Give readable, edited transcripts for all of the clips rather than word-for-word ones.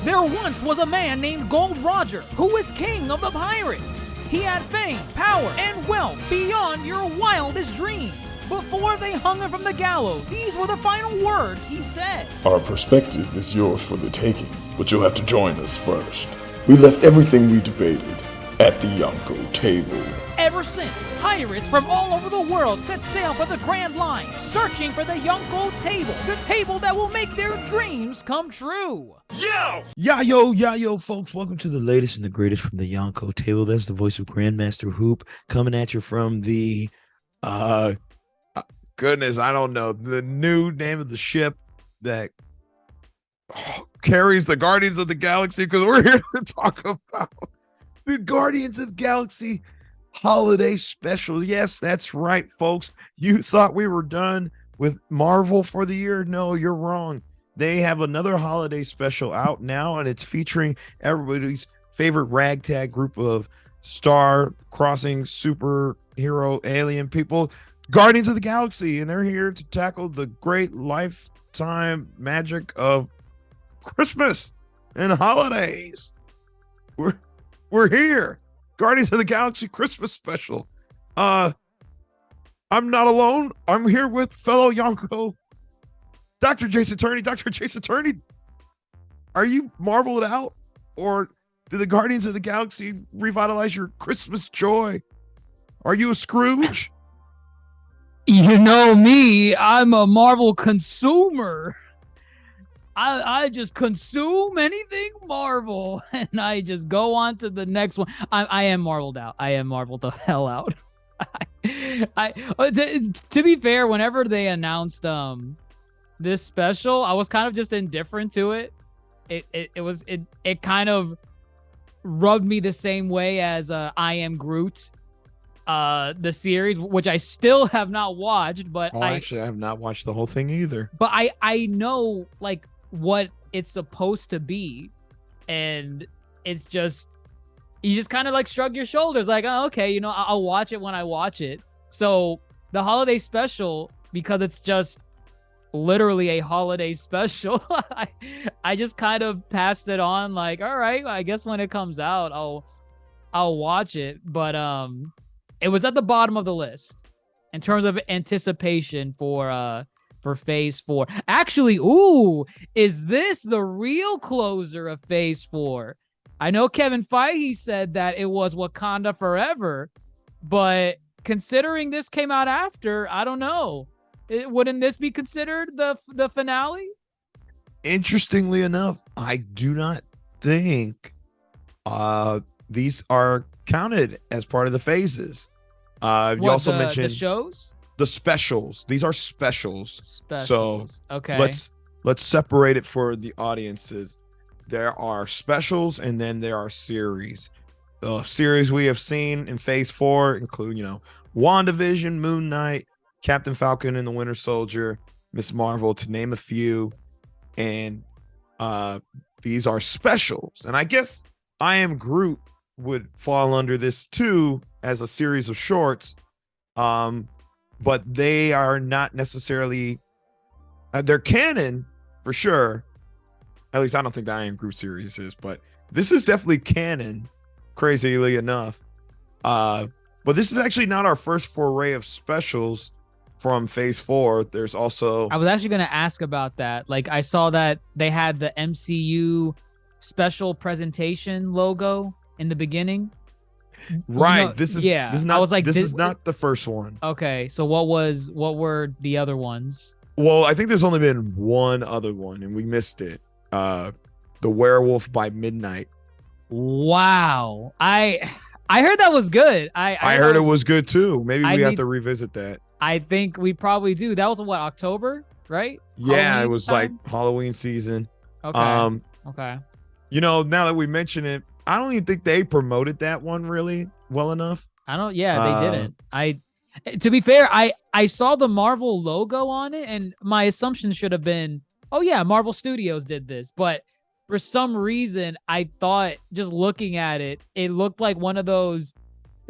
There once was a man named Gold Roger who was king of the pirates. He had fame, power, and wealth beyond your wildest dreams. Before they hung him from the gallows, these were the final words he said. Our perspective is yours for the taking, but you'll have to join us first. We left everything we debated at the Yonko table. Ever since, pirates from all over the world set sail for the Grand Line, searching for the Yonko table, the table that will make their dreams come true. Yo, folks. Welcome to the latest and the greatest from the Yonko table. That's the voice of Grandmaster Hoop coming at you from the, goodness, I don't know, the new name of the ship that carries the Guardians of the Galaxy, because we're here to talk about the Guardians of the Galaxy holiday special. Yes, that's right, folks. You thought we were done with Marvel for the year? No, you're wrong. They have another holiday special out now, and it's featuring everybody's favorite ragtag group of star-crossing superhero alien people, Guardians of the Galaxy, and they're here to tackle the great lifetime magic of Christmas and holidays. We're here. Guardians of the Galaxy Christmas special. I'm not alone. I'm here with fellow Yonko, DrJaceAttorney. DrJaceAttorney, are you Marveled out, or did the Guardians of the Galaxy revitalize your Christmas joy? Are you a Scrooge? You know me, I'm a Marvel consumer. I just consume anything Marvel, and I just go on to the next one. I am Marveled out. I am Marveled the hell out. To be fair, whenever they announced this special, I was kind of just indifferent to it. It kind of rubbed me the same way as I Am Groot, the series, which I still have not watched. But I have not watched the whole thing either. But I know like what it's supposed to be, and it's just, you just kind of like shrug your shoulders like, oh, okay, you know, I'll watch it when I watch it. So the holiday special, because it's just literally a holiday special, I just kind of passed it on like, all right, I guess when it comes out I'll watch it. But it was at the bottom of the list in terms of anticipation for Phase 4. Actually, is this the real closer of Phase 4? I know Kevin Feige said that it was Wakanda Forever, but considering this came out after, I don't know. Wouldn't this be considered the finale? Interestingly enough, I do not think these are counted as part of the phases. You also mentioned the shows? The specials. These are specials. So okay, let's separate it for the audiences. There are specials, and then there are series. The series we have seen in Phase 4 include, WandaVision, Moon Knight, Captain Falcon and the Winter Soldier, Miss Marvel, to name a few. And these are specials. And I guess I Am Groot would fall under this too, as a series of shorts. But they are not necessarily, they're canon for sure. At least I don't think the I Am Groot series is, but this is definitely canon, crazily enough. But this is actually not our first foray of specials from Phase 4. There's also, I was actually going to ask about that. Like, I saw that they had the MCU special presentation logo in the beginning. Right. This is not, I was like, this is not the first one. Okay. So what were the other ones? Well, I think there's only been one other one and we missed it. The Werewolf by Midnight. Wow. I heard that was good. I heard it was good too. Maybe we have to revisit that. I think we probably do. That was what, October, right? Yeah, Halloween it was time? like Halloween season. Okay. Okay. Now that we mention it, I don't even think they promoted that one really well enough. They didn't. To be fair, I saw the Marvel logo on it, and my assumption should have been, oh yeah, Marvel Studios did this. But for some reason, I thought, just looking at it, it looked like one of those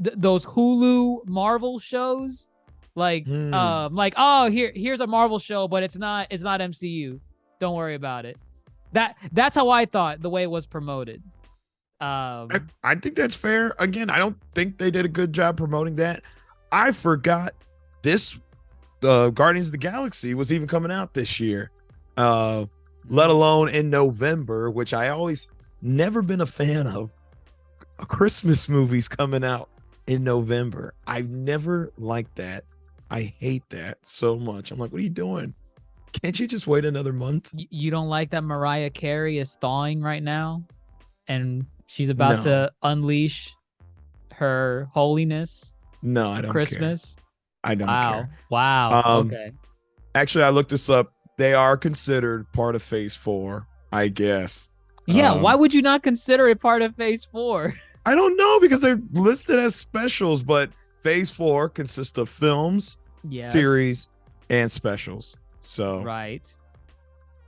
Hulu Marvel shows. Like, here's a Marvel show, but it's not MCU. Don't worry about it. That's how I thought the way it was promoted. I think that's fair. Again, I don't think they did a good job promoting that. I forgot this Guardians of the Galaxy was even coming out this year, let alone in November, which I always never been a fan of Christmas movies coming out in November. I've never liked that. I hate that so much. I'm like, what are you doing? Can't you just wait another month? You don't like that Mariah Carey is thawing right now, and she's about to unleash her holiness? No, I don't Christmas. care. I don't care. Wow. Okay. Actually, I looked this up. They are considered part of Phase 4, I guess. Yeah. Why would you not consider it part of Phase 4? I don't know, because they're listed as specials, but Phase 4 consists of films, series, and specials. So right.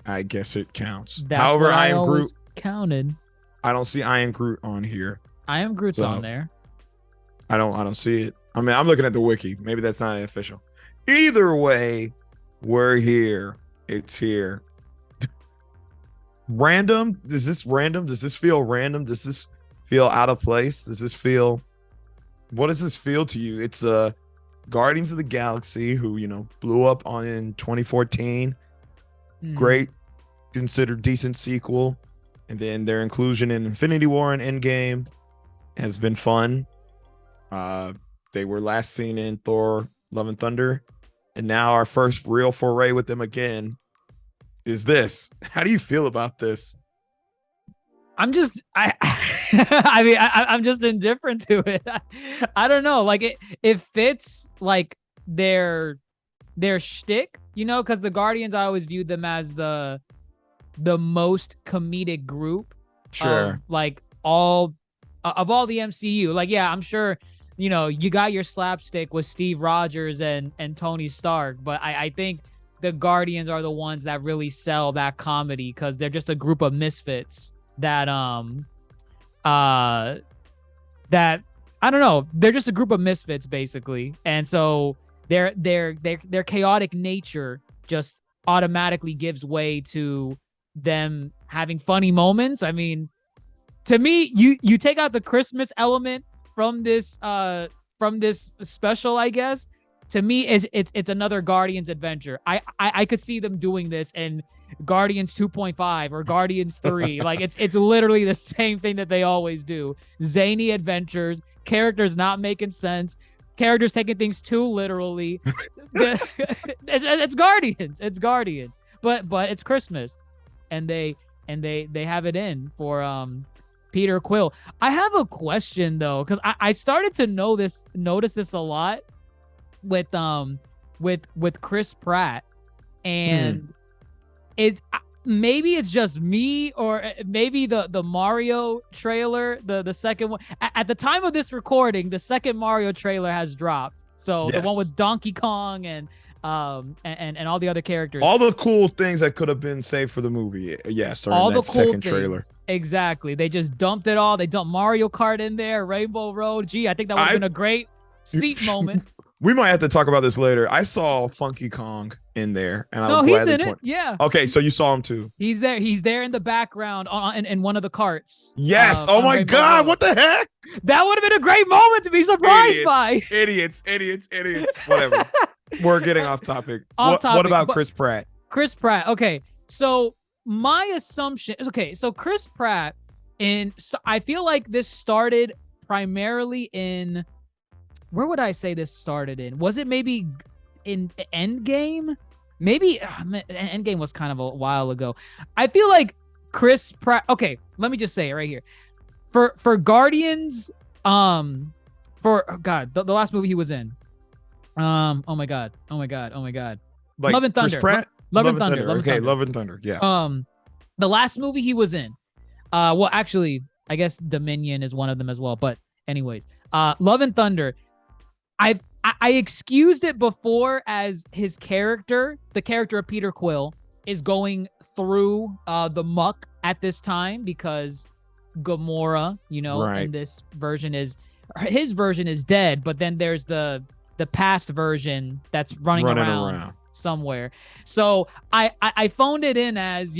I guess it counts. That's However, what I am Groot. Counted. I don't see I am Groot on here. I am Groot's on there. I don't see it. I mean, I'm looking at the wiki. Maybe that's not official. Either way, we're here. It's here. Random? Is this random? Does this feel random? Does this feel out of place? Does this feel? What does this feel to you? It's Guardians of the Galaxy, who blew up in 2014. Great, considered decent sequel, and then their inclusion in Infinity War and Endgame has been fun. They were last seen in Thor: Love and Thunder, and now our first real foray with them again is this. How do you feel about this? I'm just I'm just indifferent to it. I don't know. Like it fits like their shtick, because the Guardians, I always viewed them as the most comedic group. Sure. Of all the MCU. Like, yeah, I'm sure, you got your slapstick with Steve Rogers and Tony Stark, but I think the Guardians are the ones that really sell that comedy, because they're just a group of misfits that I don't know, they're just a group of misfits basically, and so their chaotic nature just automatically gives way to them having funny moments. I mean, to me, you take out the Christmas element from this special, I guess. To me, it's another Guardians adventure. I could see them doing this in Guardians 2.5 or Guardians 3. Like it's literally the same thing that they always do. Zany adventures, characters not making sense, characters taking things too literally. It's Guardians. It's Guardians. But it's Christmas, and they have it in for Peter Quill. I have a question though, because I started to notice this a lot with Chris Pratt, and maybe it's just me, or maybe the Mario trailer, the second one. At the time of this recording, the second Mario trailer has dropped. So the one with Donkey Kong and all the other characters. All the cool things that could have been saved for the movie. Yes, all the cool second things. Trailer. Exactly. They just dumped it all. They dumped Mario Kart in there, Rainbow Road. Gee, I think that would have been a great seat moment. We might have to talk about this later. I saw Funky Kong in there, and he's in it. Yeah. Okay, so you saw him too. He's there. He's there in the background in one of the carts. Yes. Oh my God! What the heck? That would have been a great moment to be surprised by. Idiots. Whatever. We're getting off topic. What about Chris Pratt? Chris Pratt. Okay, so my assumption is So Chris Pratt, I feel like this started primarily in. Where would I say this started in? Was it maybe in Endgame? Maybe Endgame was kind of a while ago. I feel like Chris Pratt. Okay, let me just say it right here. For Guardians, the last movie he was in. Oh my god. Like Love and Thunder. Chris Pratt? Love and Thunder. Okay, Love and Thunder. Yeah. The last movie he was in. Well, actually, I guess Dominion is one of them as well. But anyways, Love and Thunder. I excused it before as his character, the character of Peter Quill, is going through the muck at this time, because Gamora, in this version his version is dead, but then there's the past version that's running around somewhere. So I phoned it in as,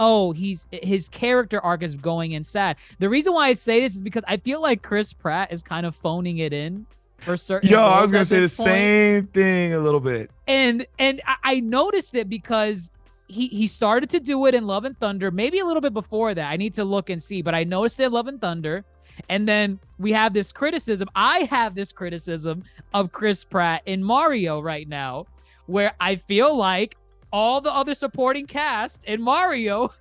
oh, his character arc is going in sad. The reason why I say this is because I feel like Chris Pratt is kind of phoning it in for certain. Yo, I was roles gonna at say the this point. same thing a little bit. And I noticed it because he started to do it in Love and Thunder, maybe a little bit before that. I need to look and see, but I noticed it in Love and Thunder. And then we have this criticism. I have this criticism of Chris Pratt in Mario right now, where I feel like all the other supporting cast in Mario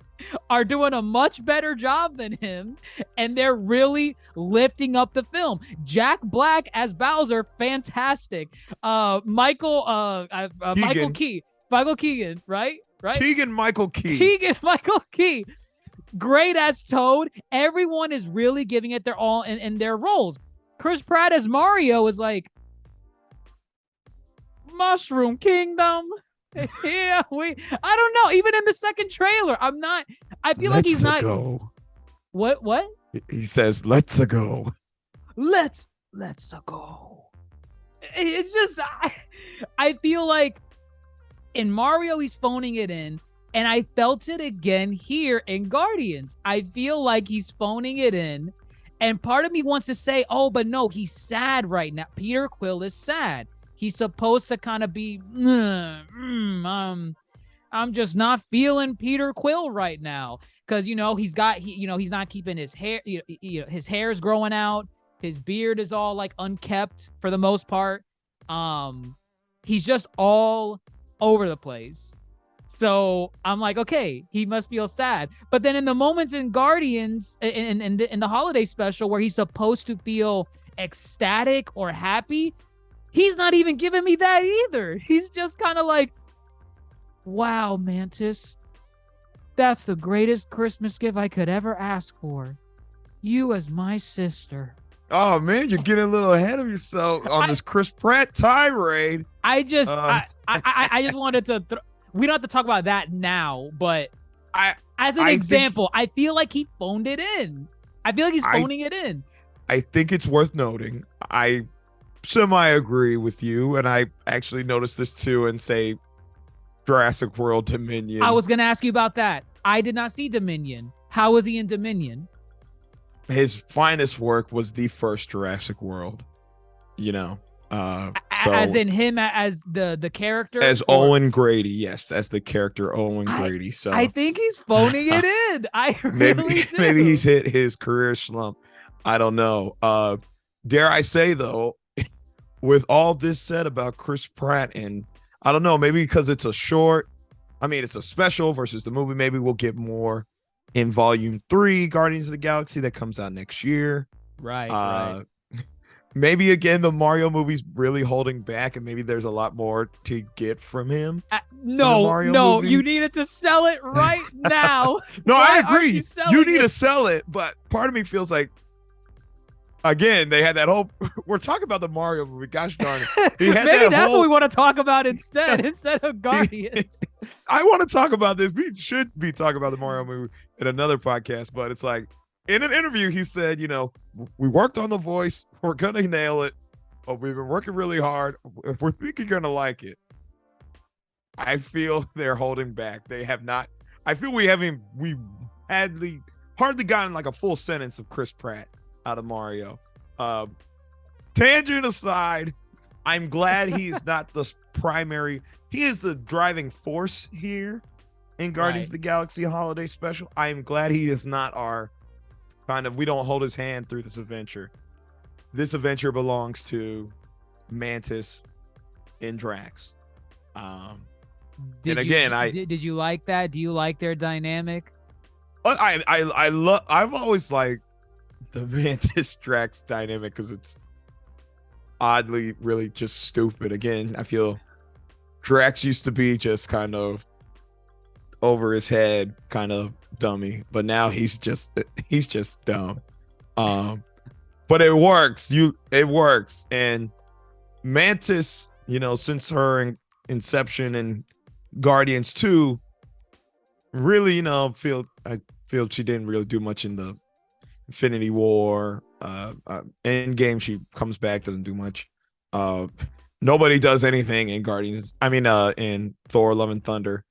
are doing a much better job than him, and they're really lifting up the film. Jack Black as Bowser, fantastic. Michael Keegan, right? Keegan Michael Key. Keegan Michael Key, great as Toad. Everyone is really giving it their all in their roles. Chris Pratt as Mario is like, Mushroom Kingdom. Yeah, I don't know. Even in the second trailer, I feel like he's not. Go. What? He says, "Let's go." Let's go. It's just I feel like in Mario he's phoning it in, and I felt it again here in Guardians. I feel like he's phoning it in, and part of me wants to say, oh, but no, he's sad right now. Peter Quill is sad. He's supposed to kind of be, I'm just not feeling Peter Quill right now, because he's not keeping his hair. His hair's growing out. His beard is all like unkept for the most part. He's just all over the place. So I'm like, okay, he must feel sad. But then in the moments in Guardians, in the holiday special where he's supposed to feel ecstatic or happy, he's not even giving me that either. He's just kind of like, wow, Mantis, that's the greatest Christmas gift I could ever ask for. You as my sister. Oh man, you're getting a little ahead of yourself on this Chris Pratt tirade. I just wanted to. We don't have to talk about that now, but as an example, I feel like he phoned it in. I feel like he's phoning it in. I think it's worth noting. I semi-agree with you, and I actually noticed this too in, say, Jurassic World Dominion. I was going to ask you about that. I did not see Dominion. How was he in Dominion? His finest work was the first Jurassic World, so as in him as the character, as Owen Grady, yes, as the character Owen Grady. So I think he's phoning it in. I really do. Maybe he's hit his career slump. I don't know. Dare I say though, with all this said about Chris Pratt, and I don't know, maybe because it's a short, it's a special versus the movie, maybe we'll get more in Volume 3, Guardians of the Galaxy, that comes out next year. Right. Maybe again the Mario movie's really holding back, and maybe there's a lot more to get from him. No, movie. You needed to sell it right now. No, Why I agree. You need to sell it, but part of me feels like, again, they had that whole. We're talking about the Mario movie. Gosh darn it! Maybe that's what we want to talk about instead of Guardians. I want to talk about this. We should be talking about the Mario movie in another podcast, but it's like, in an interview, he said, we worked on the voice. We're going to nail it. We've been working really hard. We think you're going to like it. I feel they're holding back. They have not. I feel we hardly gotten like a full sentence of Chris Pratt out of Mario. Tangent aside, I'm glad he's not the primary. He is the driving force here in Guardians of the Galaxy Holiday Special. I am glad he is not our we don't hold his hand through this adventure. This adventure belongs to Mantis and Drax. Did you like that? Do you like their dynamic? I've always liked the Mantis Drax dynamic because it's oddly really just stupid. Again, I feel Drax used to be just kind of over his head kind of dummy, but now he's just dumb. But it works. It works. And Mantis, since her inception in Guardians 2, really, I feel she didn't really do much in the Infinity War. Endgame, she comes back, doesn't do much. Nobody does anything in Guardians. In Thor: Love and Thunder.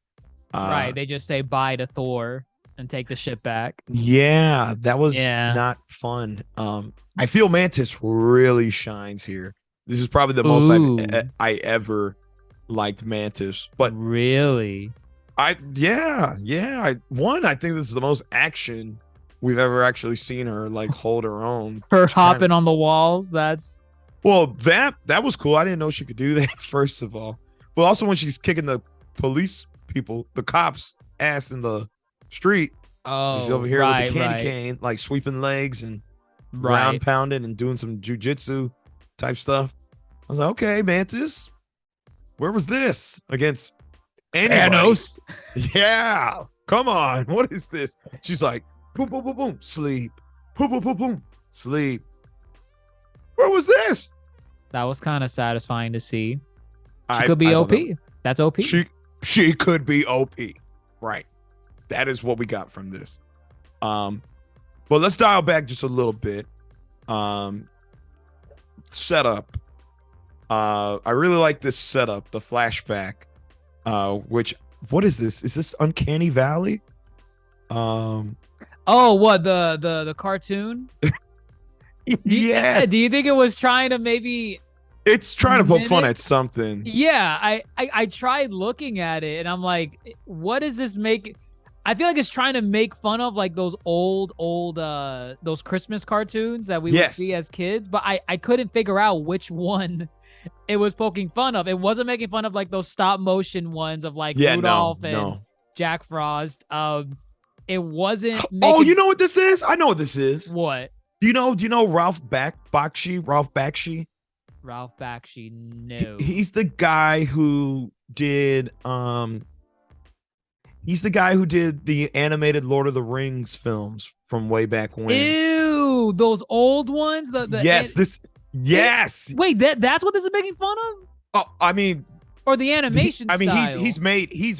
Right, they just say bye to Thor. and take the ship back. Yeah, that was Yeah. not fun. I feel Mantis really shines here. This is probably the most Ooh. I ever liked Mantis. But Really? I think this is the most action we've ever actually seen her like hold her own. Her She kinda- hopping on the walls. That's Well, that was cool. I didn't know she could do that, first of all. But also when she's kicking the police people, the cops' ass in the street. She's over here with the candy cane, like sweeping legs and ground pounding and doing some jujitsu type stuff. I was like, okay, Mantis, where was this against anybody? Thanos. Yeah, come on. What is this? She's like, boom, boom, boom, boom, sleep. Boom, boom, boom, boom, sleep. Where was this? That was kind of satisfying to see. She I could be I OP. don't know. That's OP. She could be OP. Right. That is what we got from this. But let's dial back just a little bit. Setup. I really like this setup, the flashback. Which what is this? Is this Uncanny Valley? Oh, what the cartoon? Yeah. Do you think it was trying to maybe? It's trying to poke fun mimic- at something. Yeah, I tried looking at it and I'm like, what does this make? I feel like it's trying to make fun of like those old those Christmas cartoons that we would see as kids, but I couldn't figure out which one it was poking fun of. It wasn't making fun of like those stop motion ones of like Rudolph and Jack Frost. It wasn't. Oh, you know what this is? I know what this is. What? Do you know Ralph Bakshi? Ralph Bakshi? Ralph Bakshi, no. He's the guy who did the animated Lord of the Rings films from way back when. Ew, those old ones. Yes. Wait, that's what this is making fun of? Oh, I mean, or the animation style? he's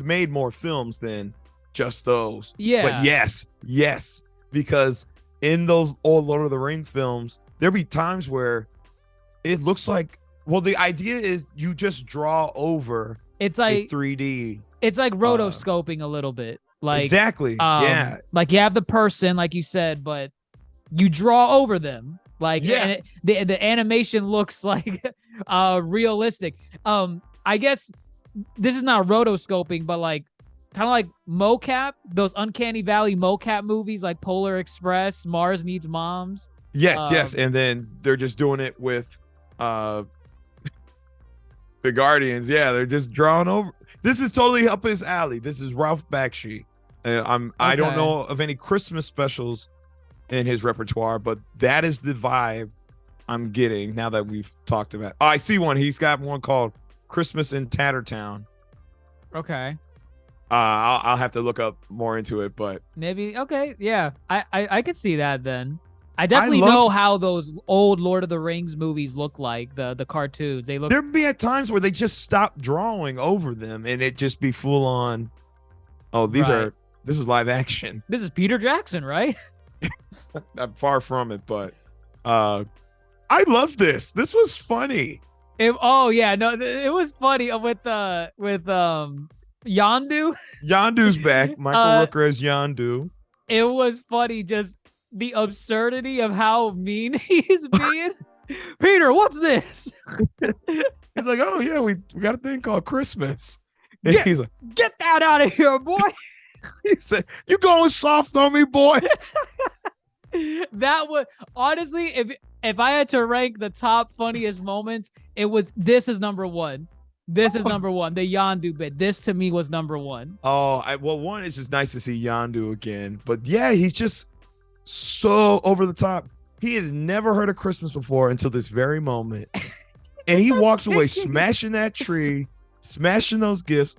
made more films than just those. Yeah. But yes, because in those old Lord of the Ring films, there'll be times where it looks like, well, the idea is you just draw over it's like 3D. It's like rotoscoping a little bit. Like exactly. Yeah. Like you have the person, like you said, but you draw over them. Like and the animation looks like realistic. I guess this is not rotoscoping, but like kind of like mocap, those Uncanny Valley mocap movies like Polar Express, Mars Needs Moms. Yes. And then they're just doing it with the Guardians. Yeah, they're just drawing over. This is totally up his alley. This is Ralph Bakshi. I don't know of any Christmas specials in his repertoire, but that is the vibe I'm getting now that we've talked about. Oh, I see one. He's got one called Christmas in Tattertown. Okay. I'll have to look up more into it, but maybe yeah. I could see that then. I definitely know how those old Lord of the Rings movies look like, the cartoons. They look. There'd be at times where they just stop drawing over them and it just be full on. Oh, this is live action. This is Peter Jackson, right? I'm far from it, but I love this. This was funny. It was funny with Yondu. Yondu's back. Michael Rooker as Yondu. It was funny, just the absurdity of how mean he's being. Peter, what's this? He's like, oh yeah, we got a thing called Christmas. And Get, he's like, get that out of here, boy. He said, you going soft on me, boy. That was honestly, if I had to rank the top funniest moments, this is number one. This is number one. The Yondu bit. This to me was number one. Oh, one, it's just nice to see Yondu again. But yeah, he's just so over the top. He has never heard of Christmas before until this very moment. And he walks away smashing that tree, smashing those gifts.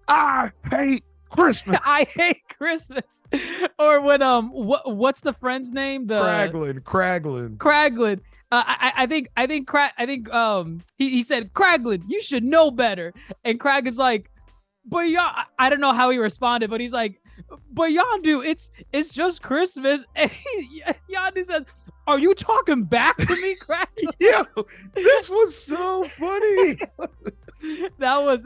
I hate Christmas. I hate Christmas. Or when what's the friend's name? Kraglin. I think he said, Kraglin, you should know better. And Kraglin's like, but yeah, I don't know how he responded, but he's like, but Yondu, it's just Christmas. And Yondu says, are you talking back to me, Kraglin? Yeah, this was so funny. That was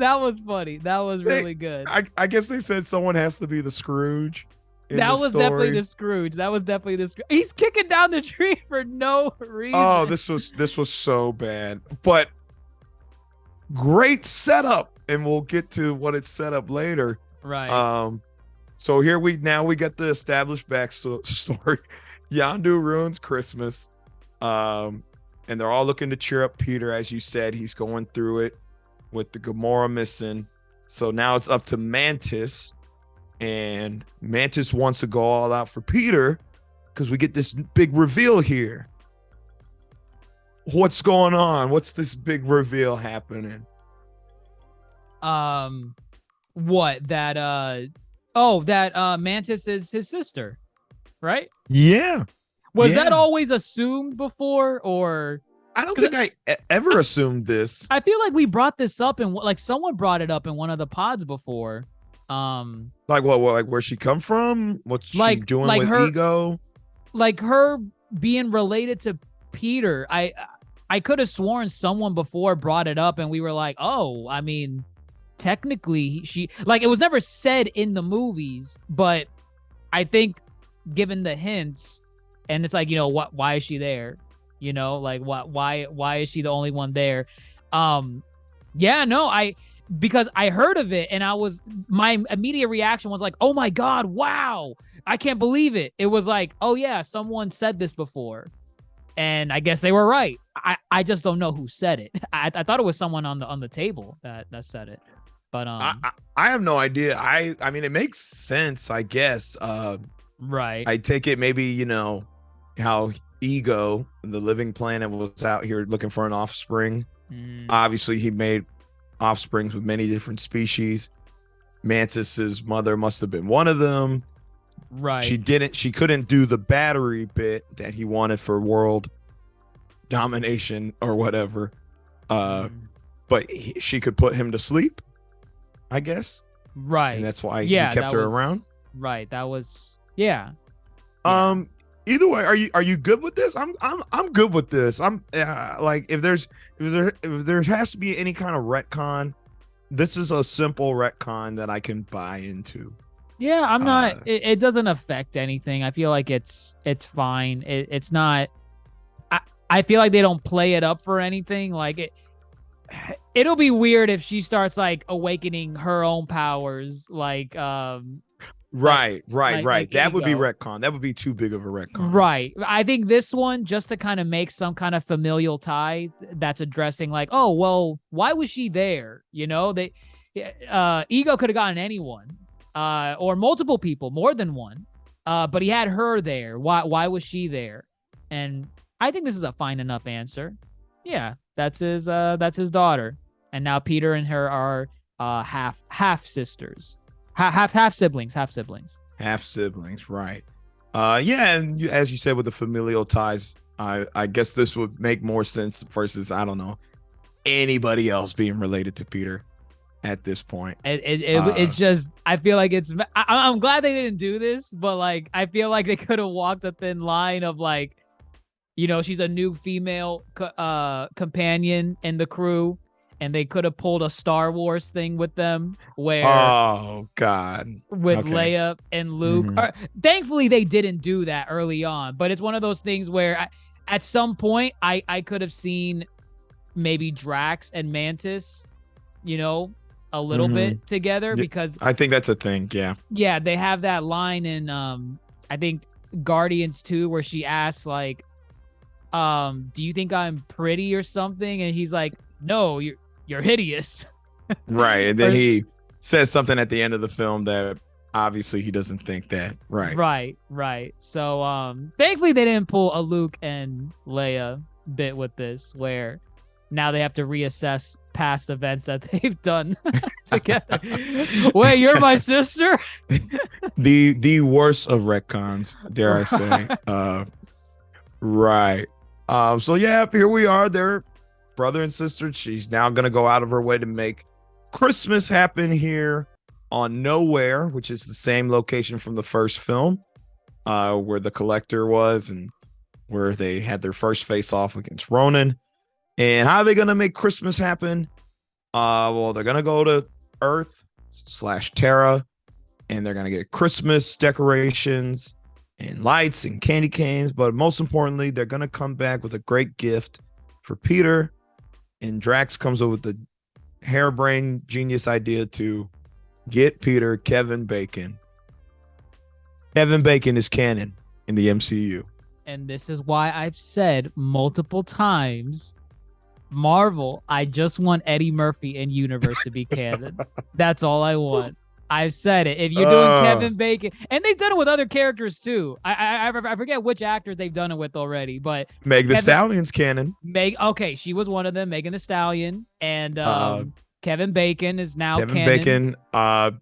funny. That was really good. I guess they said someone has to be the Scrooge. in That the was definitely story. the Scrooge. That was definitely the Scrooge. He's kicking down the tree for no reason. Oh, this was so bad, but great setup, and we'll get to what it's set up later. Right. So here we get the established backstory. Yondu ruins Christmas, and they're all looking to cheer up Peter. As you said, he's going through it with the Gamora missing. So now it's up to Mantis, and Mantis wants to go all out for Peter because we get this big reveal here. What's going on? What's this big reveal happening? What that Mantis is his sister, right? Yeah. Was that always assumed before, or I don't think I ever assumed this. I feel like we brought this up and like someone brought it up in one of the pods before. Like what? Like where she come from? What's she doing with her Ego? Like her being related to Peter. I could have sworn someone before brought it up and we were like, oh, I mean, technically she like it was never said in the movies, but I think given the hints, and it's like, you know, why is she there? You know, like why is she the only one there? Because I heard of it and my immediate reaction was like, oh my God, wow, I can't believe it. It was like, oh yeah, someone said this before. And I guess they were right. I just don't know who said it. I thought it was someone on the table that said it. But I have no idea. I mean, it makes sense, I guess. Right. I take it maybe, you know, how Ego, the living planet, was out here looking for an offspring. Obviously, he made offsprings with many different species. Mantis's mother must have been one of them. Right. She couldn't do the battery bit that he wanted for world domination or whatever. But she could put him to sleep, I guess. Right. And that's why he kept her around. Right. That was, yeah. Either way, are you good with this? I'm good with this. I'm like, if there has to be any kind of retcon, this is a simple retcon that I can buy into. Yeah, I'm not. It doesn't affect anything. I feel like it's fine. It's not. I feel like they don't play it up for anything. Like it'll be weird if she starts like awakening her own powers. Like Right. Like That would be Ego. retcon. That would be too big of a retcon. Right. I think this one, just to kind of make some kind of familial tie that's addressing like, oh well, why was she there? You know, Ego could have gotten anyone. Or multiple people, more than one. But he had her there. Why was she there? And I think this is a fine enough answer. Yeah, that's his daughter. And now Peter and her are half sisters. Half siblings, right. Yeah, and as you said with the familial ties, I guess this would make more sense versus, I don't know, anybody else being related to Peter at this point. It's just, I feel like I'm glad they didn't do this, but like I feel like they could have walked a thin line of like, you know, she's a new female companion in the crew, and they could have pulled a Star Wars thing with them where oh god with okay. Leia and Luke. Thankfully they didn't do that early on, but it's one of those things where at some point I could have seen maybe Drax and Mantis, you know, a little bit together, because I think that's a thing. Yeah, they have that line in I think Guardians 2 where she asks like, do you think I'm pretty or something, and he's like, no, you're hideous. Right. And then he says something at the end of the film that obviously he doesn't think that. Right. So thankfully they didn't pull a Luke and Leia bit with this, where now they have to reassess past events that they've done together. Wait, you're my sister? The worst of retcons, dare I say. Right. So yeah, here we are. They're brother and sister. She's now gonna go out of her way to make Christmas happen here on Nowhere, which is the same location from the first film, where the Collector was and where they had their first face off against Ronan. And how are they gonna make Christmas happen? Well, they're gonna go to Earth / Terra, and they're gonna get Christmas decorations and lights and candy canes. But most importantly, they're gonna come back with a great gift for Peter. And Drax comes up with the harebrained genius idea to get Peter Kevin Bacon. Kevin Bacon is canon in the MCU. And this is why I've said multiple times, Marvel, I just want Eddie Murphy in universe to be canon. That's all I want. I've said it. If you're doing Kevin Bacon, and they've done it with other characters too. I forget which actors they've done it with already, but Meg the Stallion's canon. Okay, she was one of them. Megan the Stallion, and Kevin Bacon is now Kevin canon. Bacon.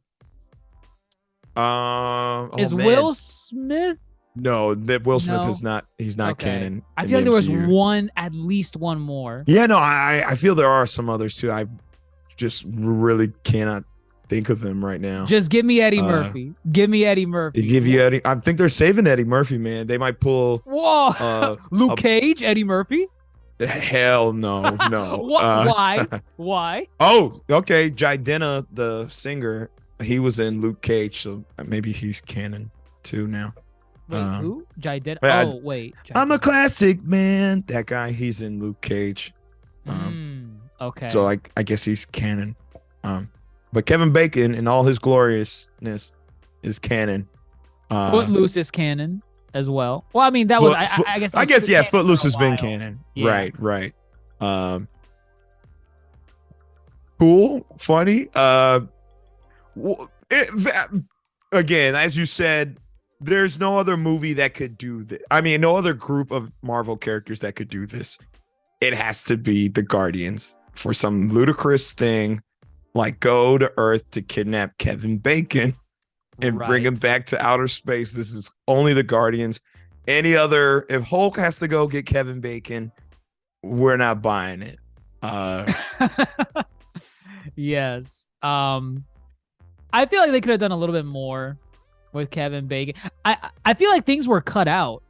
Is Will Smith? No, that Will Smith No? is not. He's not Okay. canon. I in feel like the there was MCU. at least one more. Yeah, no, I feel there are some others too. I just really cannot think of them right now. Just give me Eddie Murphy. Give me Eddie Murphy. They give you Eddie. I think they're saving Eddie Murphy, man. They might pull. Whoa, Luke Cage, Eddie Murphy. Hell no, no. Why? Why? Oh, okay. Jidena, the singer, he was in Luke Cage, so maybe he's canon too now. Wait, who? Jiden? I- Oh, wait. I'm a classic man. That guy, he's in Luke Cage. Okay. So I guess he's canon. But Kevin Bacon in all his gloriousness is canon. Footloose is canon as well. Well, I mean, that was, I guess. I guess, yeah, canon for Footloose a has been while. canon. Yeah. Right. Cool, funny. Again, as you said, there's no other movie that could do this. I mean, no other group of Marvel characters that could do this. It has to be the Guardians for some ludicrous thing like go to Earth to kidnap Kevin Bacon and bring him back to outer space. This is only the Guardians. Any other, if Hulk has to go get Kevin Bacon, we're not buying it. Yes. I feel like they could have done a little bit more with Kevin Bacon. I feel like things were cut out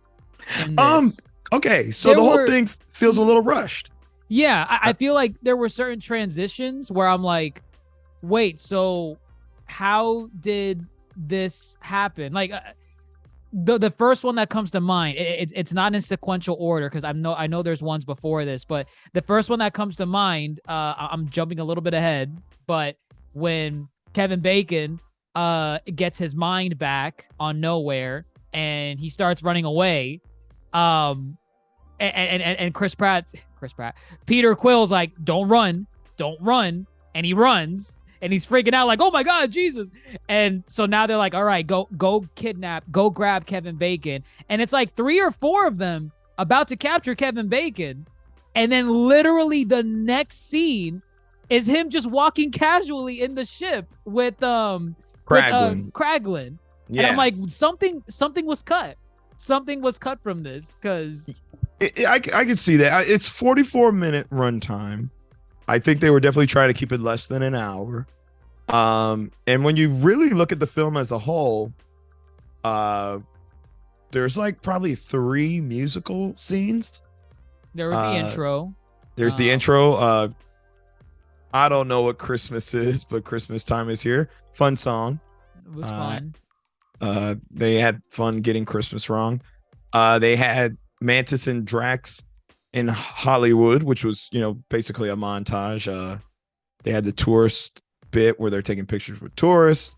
in this. Okay, so the whole thing feels a little rushed. Yeah, I feel like there were certain transitions where I'm like, wait, so how did this happen? Like the first one that comes to mind, it's not in sequential order because I know there's ones before this, but the first one that comes to mind, I'm jumping a little bit ahead, but when Kevin Bacon gets his mind back on Nowhere and he starts running away, and Chris Pratt, Peter Quill's like, don't run, and he runs. And he's freaking out like, oh my God, Jesus. And so now they're like, all right, go grab Kevin Bacon. And it's like 3 or 4 of them about to capture Kevin Bacon. And then literally the next scene is him just walking casually in the ship with Kraglin. Yeah. And I'm like, something was cut. Something was cut from this because I can see that. It's 44-minute runtime. I think they were definitely trying to keep it less than an hour. And when you really look at the film as a whole, there's like probably 3 musical scenes. there was the intro. There's the intro. I don't know what Christmas is, but Christmas time is here. Fun song. It was fun. They had fun getting Christmas wrong. They had Mantis and Drax in Hollywood, which was, basically a montage. They had the tourist bit where they're taking pictures with tourists.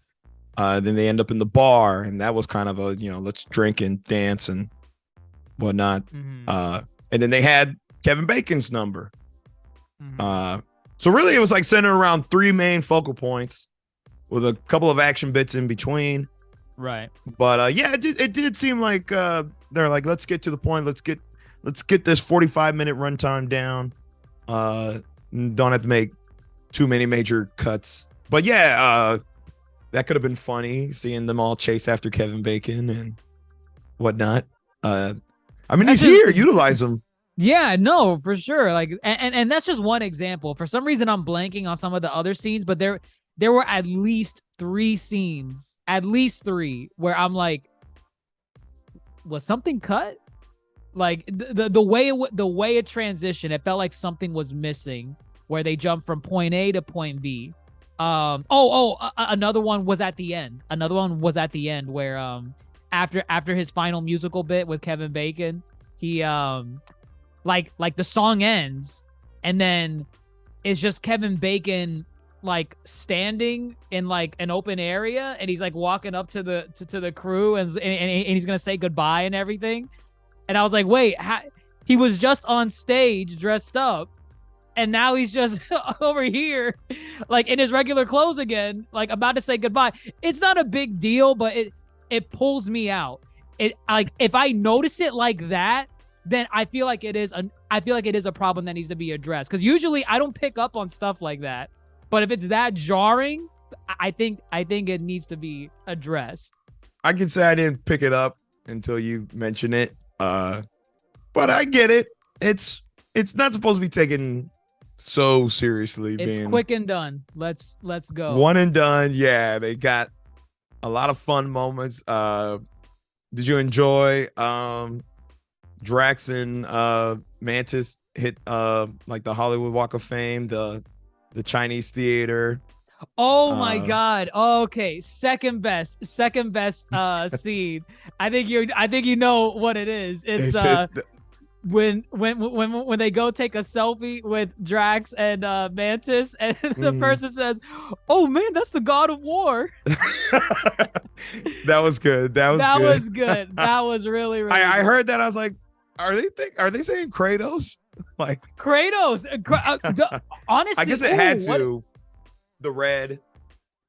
Then they end up in the bar, and that was kind of a, let's drink and dance and whatnot. Mm-hmm. And then they had Kevin Bacon's number. Mm-hmm. So really it was like centered around 3 main focal points with a couple of action bits in between. Right. But yeah, it did seem like they're like, let's get to the point. Let's get this 45-minute runtime down. Don't have to make too many major cuts. But yeah, that could have been funny, seeing them all chase after Kevin Bacon and whatnot. I mean, he's here. Utilize him. Yeah, no, for sure. Like, and that's just one example. For some reason, I'm blanking on some of the other scenes, but there were at least 3 scenes, where I'm like, was something cut? Like the way it transitioned, it felt like something was missing, where they jumped from point A to point B, Another one was at the end. Another one was at the end where after his final musical bit with Kevin Bacon, he like the song ends and then it's just Kevin Bacon like standing in like an open area and he's like walking up to the crew and he's gonna say goodbye and everything. And I was like, wait, he was just on stage dressed up and now he's just over here like in his regular clothes again, like about to say goodbye. It's not a big deal, but it pulls me out. It like if I notice it like that, then I feel like it is a problem that needs to be addressed. Because usually I don't pick up on stuff like that. But if it's that jarring, I think it needs to be addressed. I can say I didn't pick it up until you mention it. But I get it. It's not supposed to be taken so seriously. It's quick and done. Let's go. One and done. Yeah, they got a lot of fun moments. Did you enjoy Drax and Mantis hit like the Hollywood Walk of Fame, the Chinese theater? Oh my God. Okay. Second best scene. I think you know what it is. It's when they go take a selfie with Drax and Mantis and the person says, "Oh man, that's the God of War." That was good. That was good. That was really I good. heard that. I was like, are they saying Kratos? Like Kratos. Honestly, I guess it had to. The red.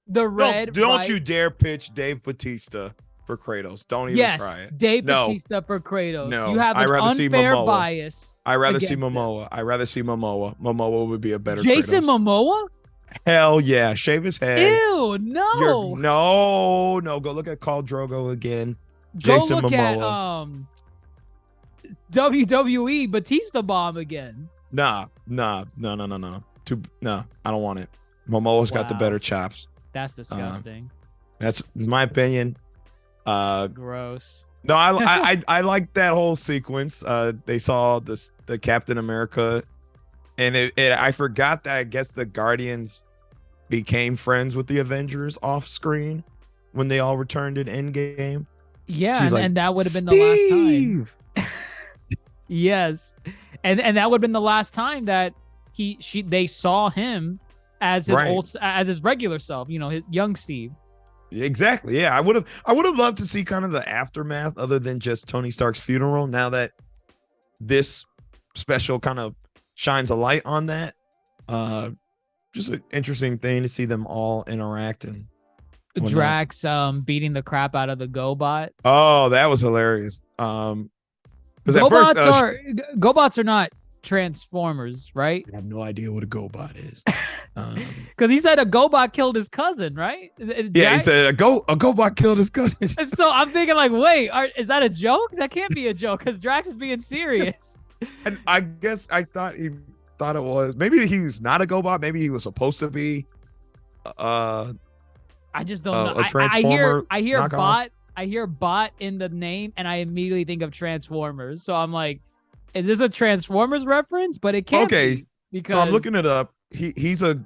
The red. Don't right? you dare pitch Dave Bautista for Kratos. Don't even try it. Dave Bautista for Kratos. No, You have an unfair bias. I'd rather see Momoa. Momoa would be a better Jason Kratos. Momoa? Hell yeah. Shave his head. Ew, no. No. Go look at Khal Drogo again. Go Jason look Momoa. At WWE Batista bomb again. Nah. I don't want it. Momoa's got the better chops. That's disgusting. That's my opinion. Gross. No, I like that whole sequence. They saw the Captain America, and I forgot that I guess the Guardians became friends with the Avengers off screen when they all returned in Endgame. Yeah, and that would have been the last time. Yes, and that would have been the last time that they saw him as his as his regular self, his young Steve. Exactly. Yeah, I would have loved to see kind of the aftermath other than just Tony Stark's funeral. Now that this special kind of shines a light on that, just an interesting thing to see them all interact and Drax beating the crap out of the GoBot. Oh, that was hilarious. Because GoBots are not Transformers, right? I have no idea what a GoBot is. Because he said a GoBot killed his cousin, right? Yeah, he said a GoBot killed his cousin. And so I'm thinking like, wait, is that a joke? That can't be a joke because Drax is being serious. And I guess I thought he thought it was. Maybe he was not a GoBot. Maybe he was supposed to be. I just don't know. A Transformer. I hear knockoff. bot. I hear bot in the name, and I immediately think of Transformers. So I'm like, is this a Transformers reference? But it can't be. Because so I'm looking it up. He's a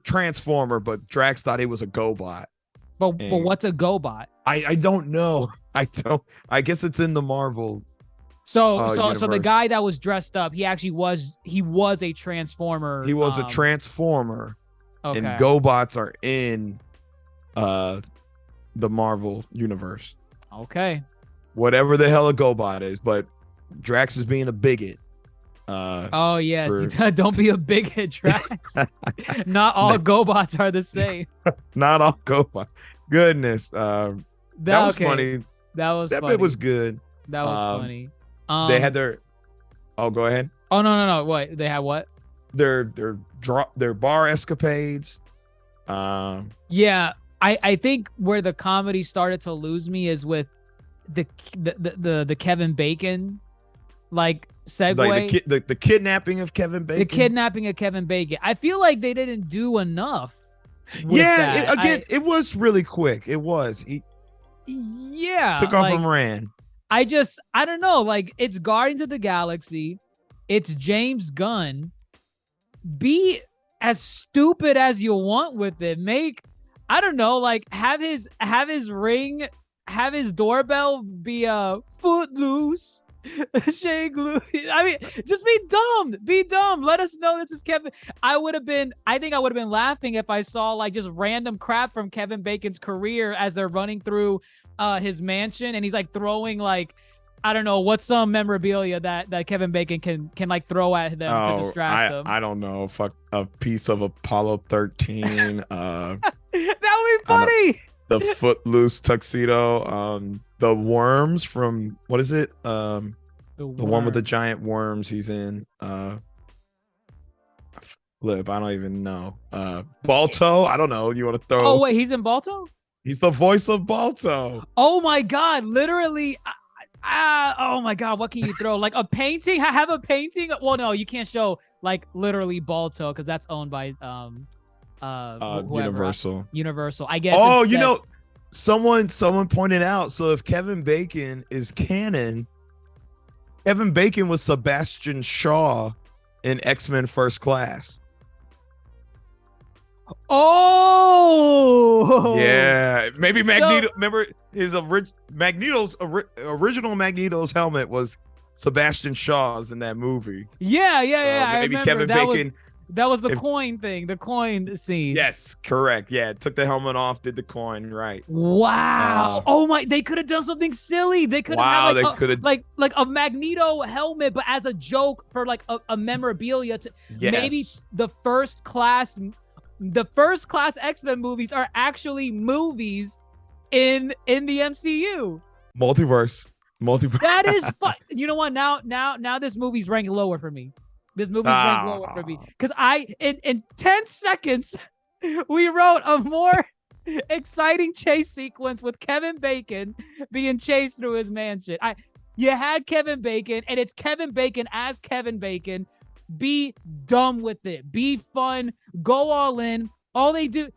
Transformer, but Drax thought he was a GoBot. But what's a GoBot? I don't know. I guess it's in the Marvel. So the guy that was dressed up, he was a Transformer. He was a Transformer. Okay. And GoBots are in the Marvel universe. Okay. Whatever the hell a GoBot is, but Drax is being a bigot. Oh yes, don't be a bigot, Drax. Not all GoBots are the same. Not all GoBots. Goodness. That was funny. That bit was good. That was funny. They had their. Oh, go ahead. Oh no! What they had? What? Their bar escapades. Yeah, I think where the comedy started to lose me is with the Kevin Bacon like segue. Like the kidnapping of Kevin Bacon. The kidnapping of Kevin Bacon. I feel like they didn't do enough. It was really quick. It was. He took off and ran. I don't know. Like, it's Guardians of the Galaxy. It's James Gunn. Be as stupid as you want with it. Make, I don't know, like have his ring, have his doorbell be Footloose. Shake loose. I mean, just be dumb. Be dumb. Let us know this is Kevin. I think I would have been laughing if I saw like just random crap from Kevin Bacon's career as they're running through his mansion and he's like throwing like, I don't know, what's some memorabilia that Kevin Bacon can like throw at them to distract them. I don't know. Fuck, a piece of Apollo 13. That would be funny. The Footloose tuxedo. The worms from, what is it? The one with the giant worms he's in. Flip, I don't even know. Balto, I don't know. You want to throw? Oh wait, he's in Balto? He's the voice of Balto. Oh my God, literally. Oh my God, what can you throw? Like a painting? Have a painting? Well, no, you can't show like literally Balto because that's owned by Universal. Universal, I guess. Oh, you know, someone pointed out. So if Kevin Bacon is canon, Kevin Bacon was Sebastian Shaw in X-Men First Class. Oh yeah, maybe Magneto. Remember his Magneto's original Magneto's helmet was Sebastian Shaw's in that movie. Yeah. Maybe I Kevin Bacon. That was the coin thing, the coin scene. Yes, correct. Yeah, took the helmet off, did the coin, right. Wow. Oh my, they could have done something silly. They could have had like a Magneto helmet, but as a joke for like a memorabilia to maybe the first class X-Men movies are actually movies in the MCU. Multiverse. That is fun. You know what? Now this movie's ranked lower for me. This movie's ranked lower for me because in 10 seconds we wrote a more exciting chase sequence with Kevin Bacon being chased through his mansion. You had Kevin Bacon, and it's Kevin Bacon as Kevin Bacon. Be dumb with it. Be fun. Go all in. All they do,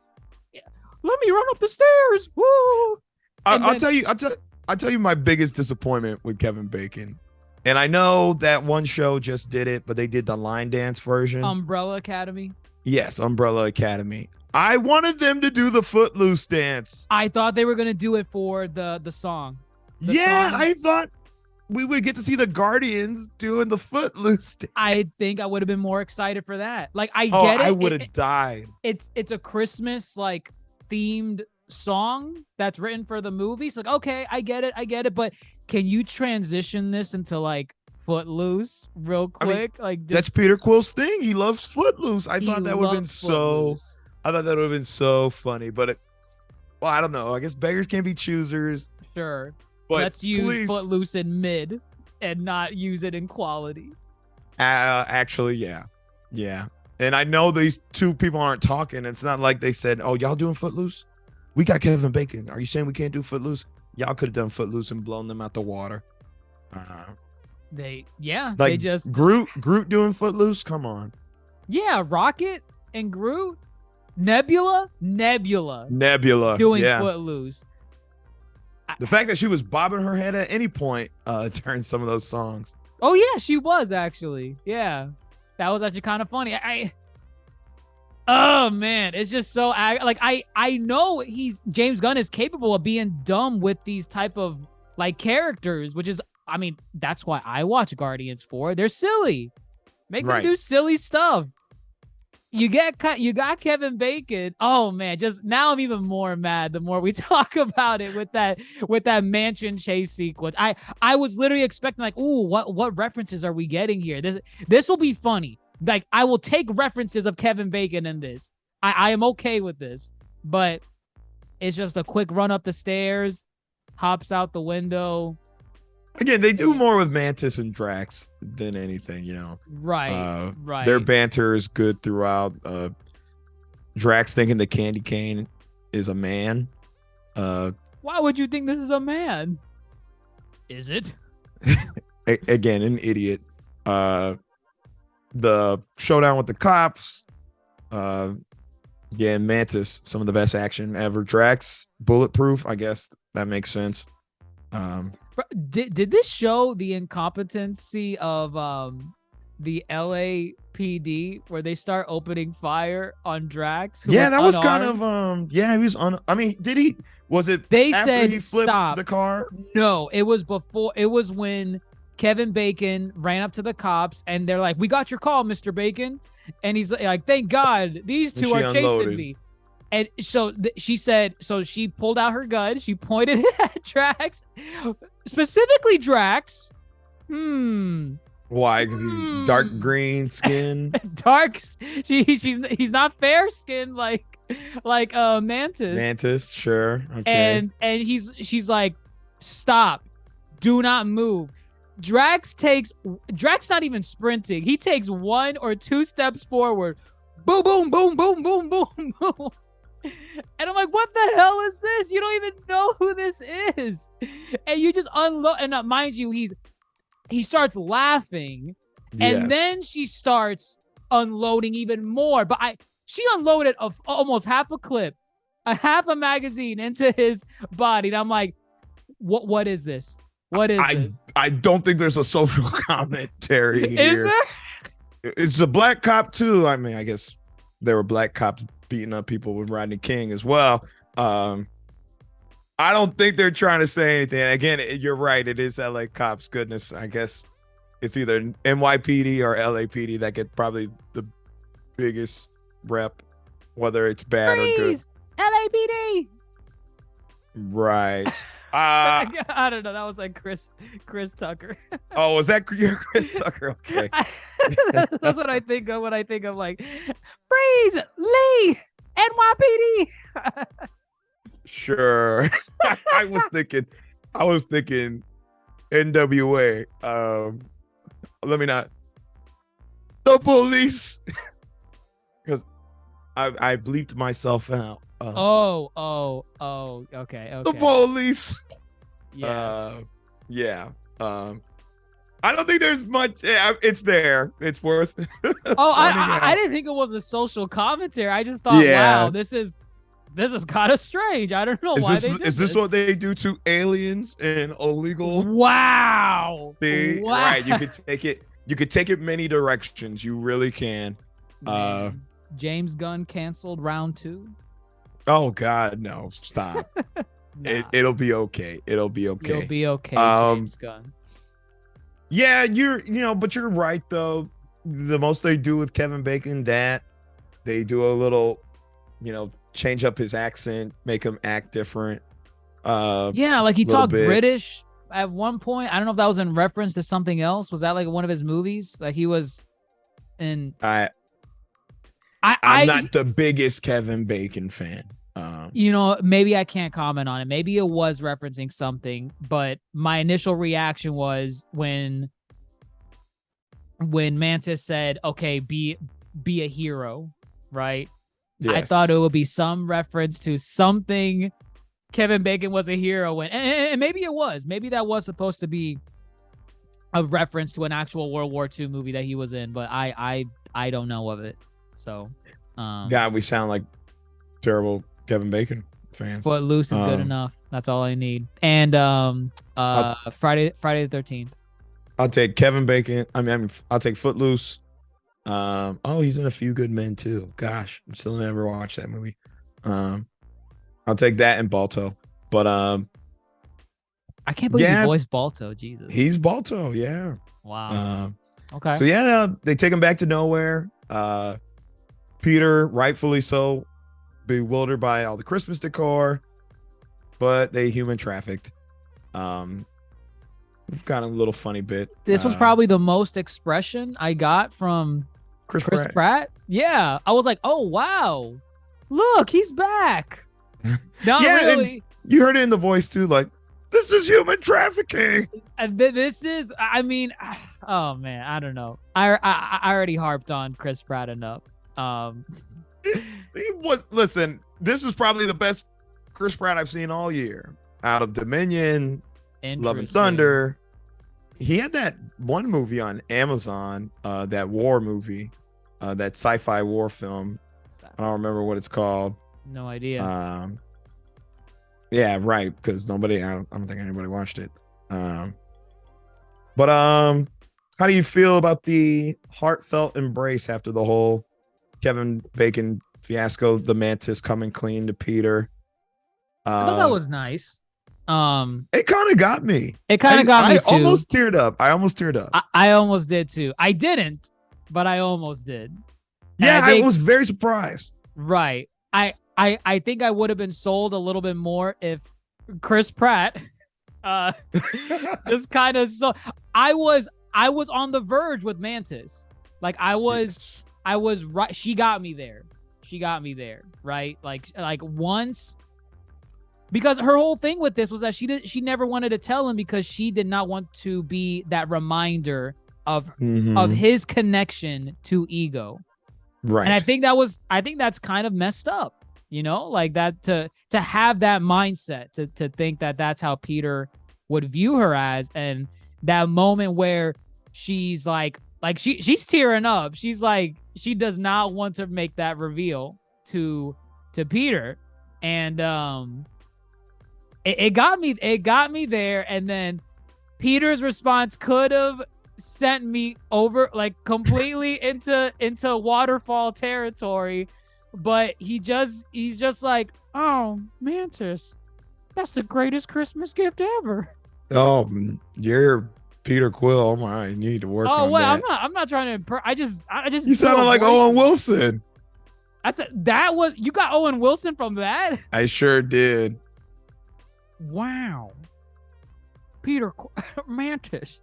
let me run up the stairs. Woo! I'll tell you my biggest disappointment with Kevin Bacon. And I know that one show just did it, but they did the line dance version. Umbrella Academy. Yes, Umbrella Academy. I wanted them to do the Footloose dance. I thought they were gonna do it for the song. I thought we would get to see the Guardians doing the Footloose dance. I think I would have been more excited for that. Like get it. I would have died. It's a Christmas like themed song that's written for the movie. So like, okay, I get it. But can you transition this into like Footloose real quick? I mean, that's Peter Quill's thing. He loves Footloose. I thought that would have been so funny. But I don't know. I guess beggars can't be choosers. Sure. But let's use Footloose in mid and not use it in quality. Actually, yeah. And I know these two people aren't talking. It's not like they said, "Oh, y'all doing Footloose? We got Kevin Bacon. Are you saying we can't do Footloose?" Y'all could have done Footloose and blown them out the water. They just Groot doing Footloose. Come on. Yeah, Rocket and Groot, Nebula doing Footloose. The fact that she was bobbing her head at any point during some of those songs. Oh yeah, she was actually. Yeah, that was actually kind of funny. Oh man, it's just so like I know James Gunn is capable of being dumb with these type of like characters, which is, I mean, that's why I watch Guardians 4. They're silly. Make them do silly stuff. You got Kevin Bacon. Oh man, just now I'm even more mad the more we talk about it with that mansion chase sequence. I was literally expecting like, ooh, what references are we getting here? This will be funny. Like, I will take references of Kevin Bacon in this. I am okay with this, but it's just a quick run up the stairs, hops out the window. Again, they do more with Mantis and Drax than anything, you know. Right. Their banter is good throughout. Drax thinking the candy cane is a man. Why would you think this is a man? Is it? Again, an idiot. The showdown with the cops. Mantis, some of the best action ever. Drax, bulletproof. I guess that makes sense. Did this show the incompetency of the LAPD where they start opening fire on Drax? Who Yeah, that was kind unarmed? of yeah, he was on. I mean, did he? Was it They after said he flipped stop. the car? No, it was before. It was when Kevin Bacon ran up to the cops and they're like, "We got your call, Mr. Bacon," and he's like, "Thank God, these And two she are chasing unloaded. me." And so she said, so she pulled out her gun, she pointed it at Drax, specifically Drax. Why? Because he's dark green skin. Dark. He's not fair skinned like Mantis. Mantis, sure. Okay. And she's like, stop, do not move. Drax not even sprinting. He takes 1 or 2 steps forward. Boom, boom, boom, boom, boom, boom, boom. And I'm like, what the hell is this? You don't even know who this is. And you just unload. And mind you, he starts laughing. And then she starts unloading even more. But she unloaded almost half a clip, half a magazine into his body. And I'm like, what is this? What is this? I don't think there's a social commentary here. Is there? It's a black cop too. I mean, I guess there were black cops beating up people with Rodney King as well. I don't think they're trying to say anything. Again, you're right. It is LA cops. Goodness, I guess it's either NYPD or LAPD that get probably the biggest rep, whether it's bad or good. LAPD. Right. I don't know. That was like Chris Tucker. Oh, was that your Chris Tucker? Okay. That's what I think of when I think of like, freeze, Lee, NYPD. Sure. I was thinking NWA. Let me not. The police. Because I bleeped myself out. Okay. The police. Yeah. Yeah. I don't think there's much. It's there. It's worth. I didn't think it was a social commentary. I just thought, wow, this is kind of strange. I don't know why they did this. Is this what they do to aliens and illegal? Wow. See? Wow. Right. You could take it. You could take it many directions. You really can. James Gunn canceled round 2. Oh God, no! Stop. Nah. It'll be okay. It'll be okay. It'll be okay. James Gunn. Yeah, but you're right though. The most they do with Kevin Bacon, that they do a little, change up his accent, make him act different. Yeah, like he talked bit. British at one point. I don't know if that was in reference to something else. Was that like one of his movies? Like he was in. I'm not the biggest Kevin Bacon fan. Maybe I can't comment on it. Maybe it was referencing something, but my initial reaction was when Mantis said, "Okay, be a hero," right? Yes. I thought it would be some reference to something Kevin Bacon was a hero in, and maybe it was. Maybe that was supposed to be a reference to an actual World War II movie that he was in, but I don't know of it. So, God, we sound like terrible Kevin Bacon fans. But Loose is good enough. That's all I need. And Friday the 13th. I'll take Kevin Bacon. I'll take Footloose. He's in A Few Good Men too. Gosh, I still never watched that movie. I'll take that and Balto. But I can't believe he voiced Balto. Jesus, he's Balto. Yeah. Wow. Okay. So yeah, they take him back to nowhere. Peter, rightfully so, bewildered by all the Christmas decor, but they human trafficked. We've got a little funny bit. This was probably the most expression I got from Chris Pratt. Yeah, I was like, oh wow, look, he's back. Not really. You heard it in the voice too, like, this is human trafficking. This is, oh man, I don't know. I already harped on Chris Pratt enough. Listen, this was probably the best Chris Pratt I've seen all year. Out of Dominion, Love and Thunder. He had that one movie on Amazon, that war movie, that sci-fi war film. I don't remember what it's called. No idea. Yeah, right. Because I don't think anybody watched it. But How do you feel about the heartfelt embrace after the whole Kevin Bacon fiasco? The Mantis coming clean to Peter. I thought that was nice. It kind of got me. It kind of got me I too. almost teared up. I almost teared up. I almost did too. I didn't, but I almost did. Yeah, I was very surprised. Right. I think I would have been sold a little bit more if Chris Pratt just kind of I was on the verge with Mantis. Like I was right. She got me there. Right? Like once, because her whole thing with this was that she never wanted to tell him because she did not want to be that reminder of his connection to Ego. Right. And I think that's kind of messed up, you know, like that to have that mindset to think that that's how Peter would view her as. And that moment where she's like she's tearing up. She's like, she does not want to make that reveal to Peter. And it got me there. And then Peter's response could have sent me over like completely into waterfall territory, but he's just like, oh, Mantis, that's the greatest Christmas gift ever. Oh, you're Peter Quill. Oh my, you need to work on that. I'm not trying to I just You sounded like Owen Wilson. I said you got Owen Wilson from that? I sure did. Wow. Mantis,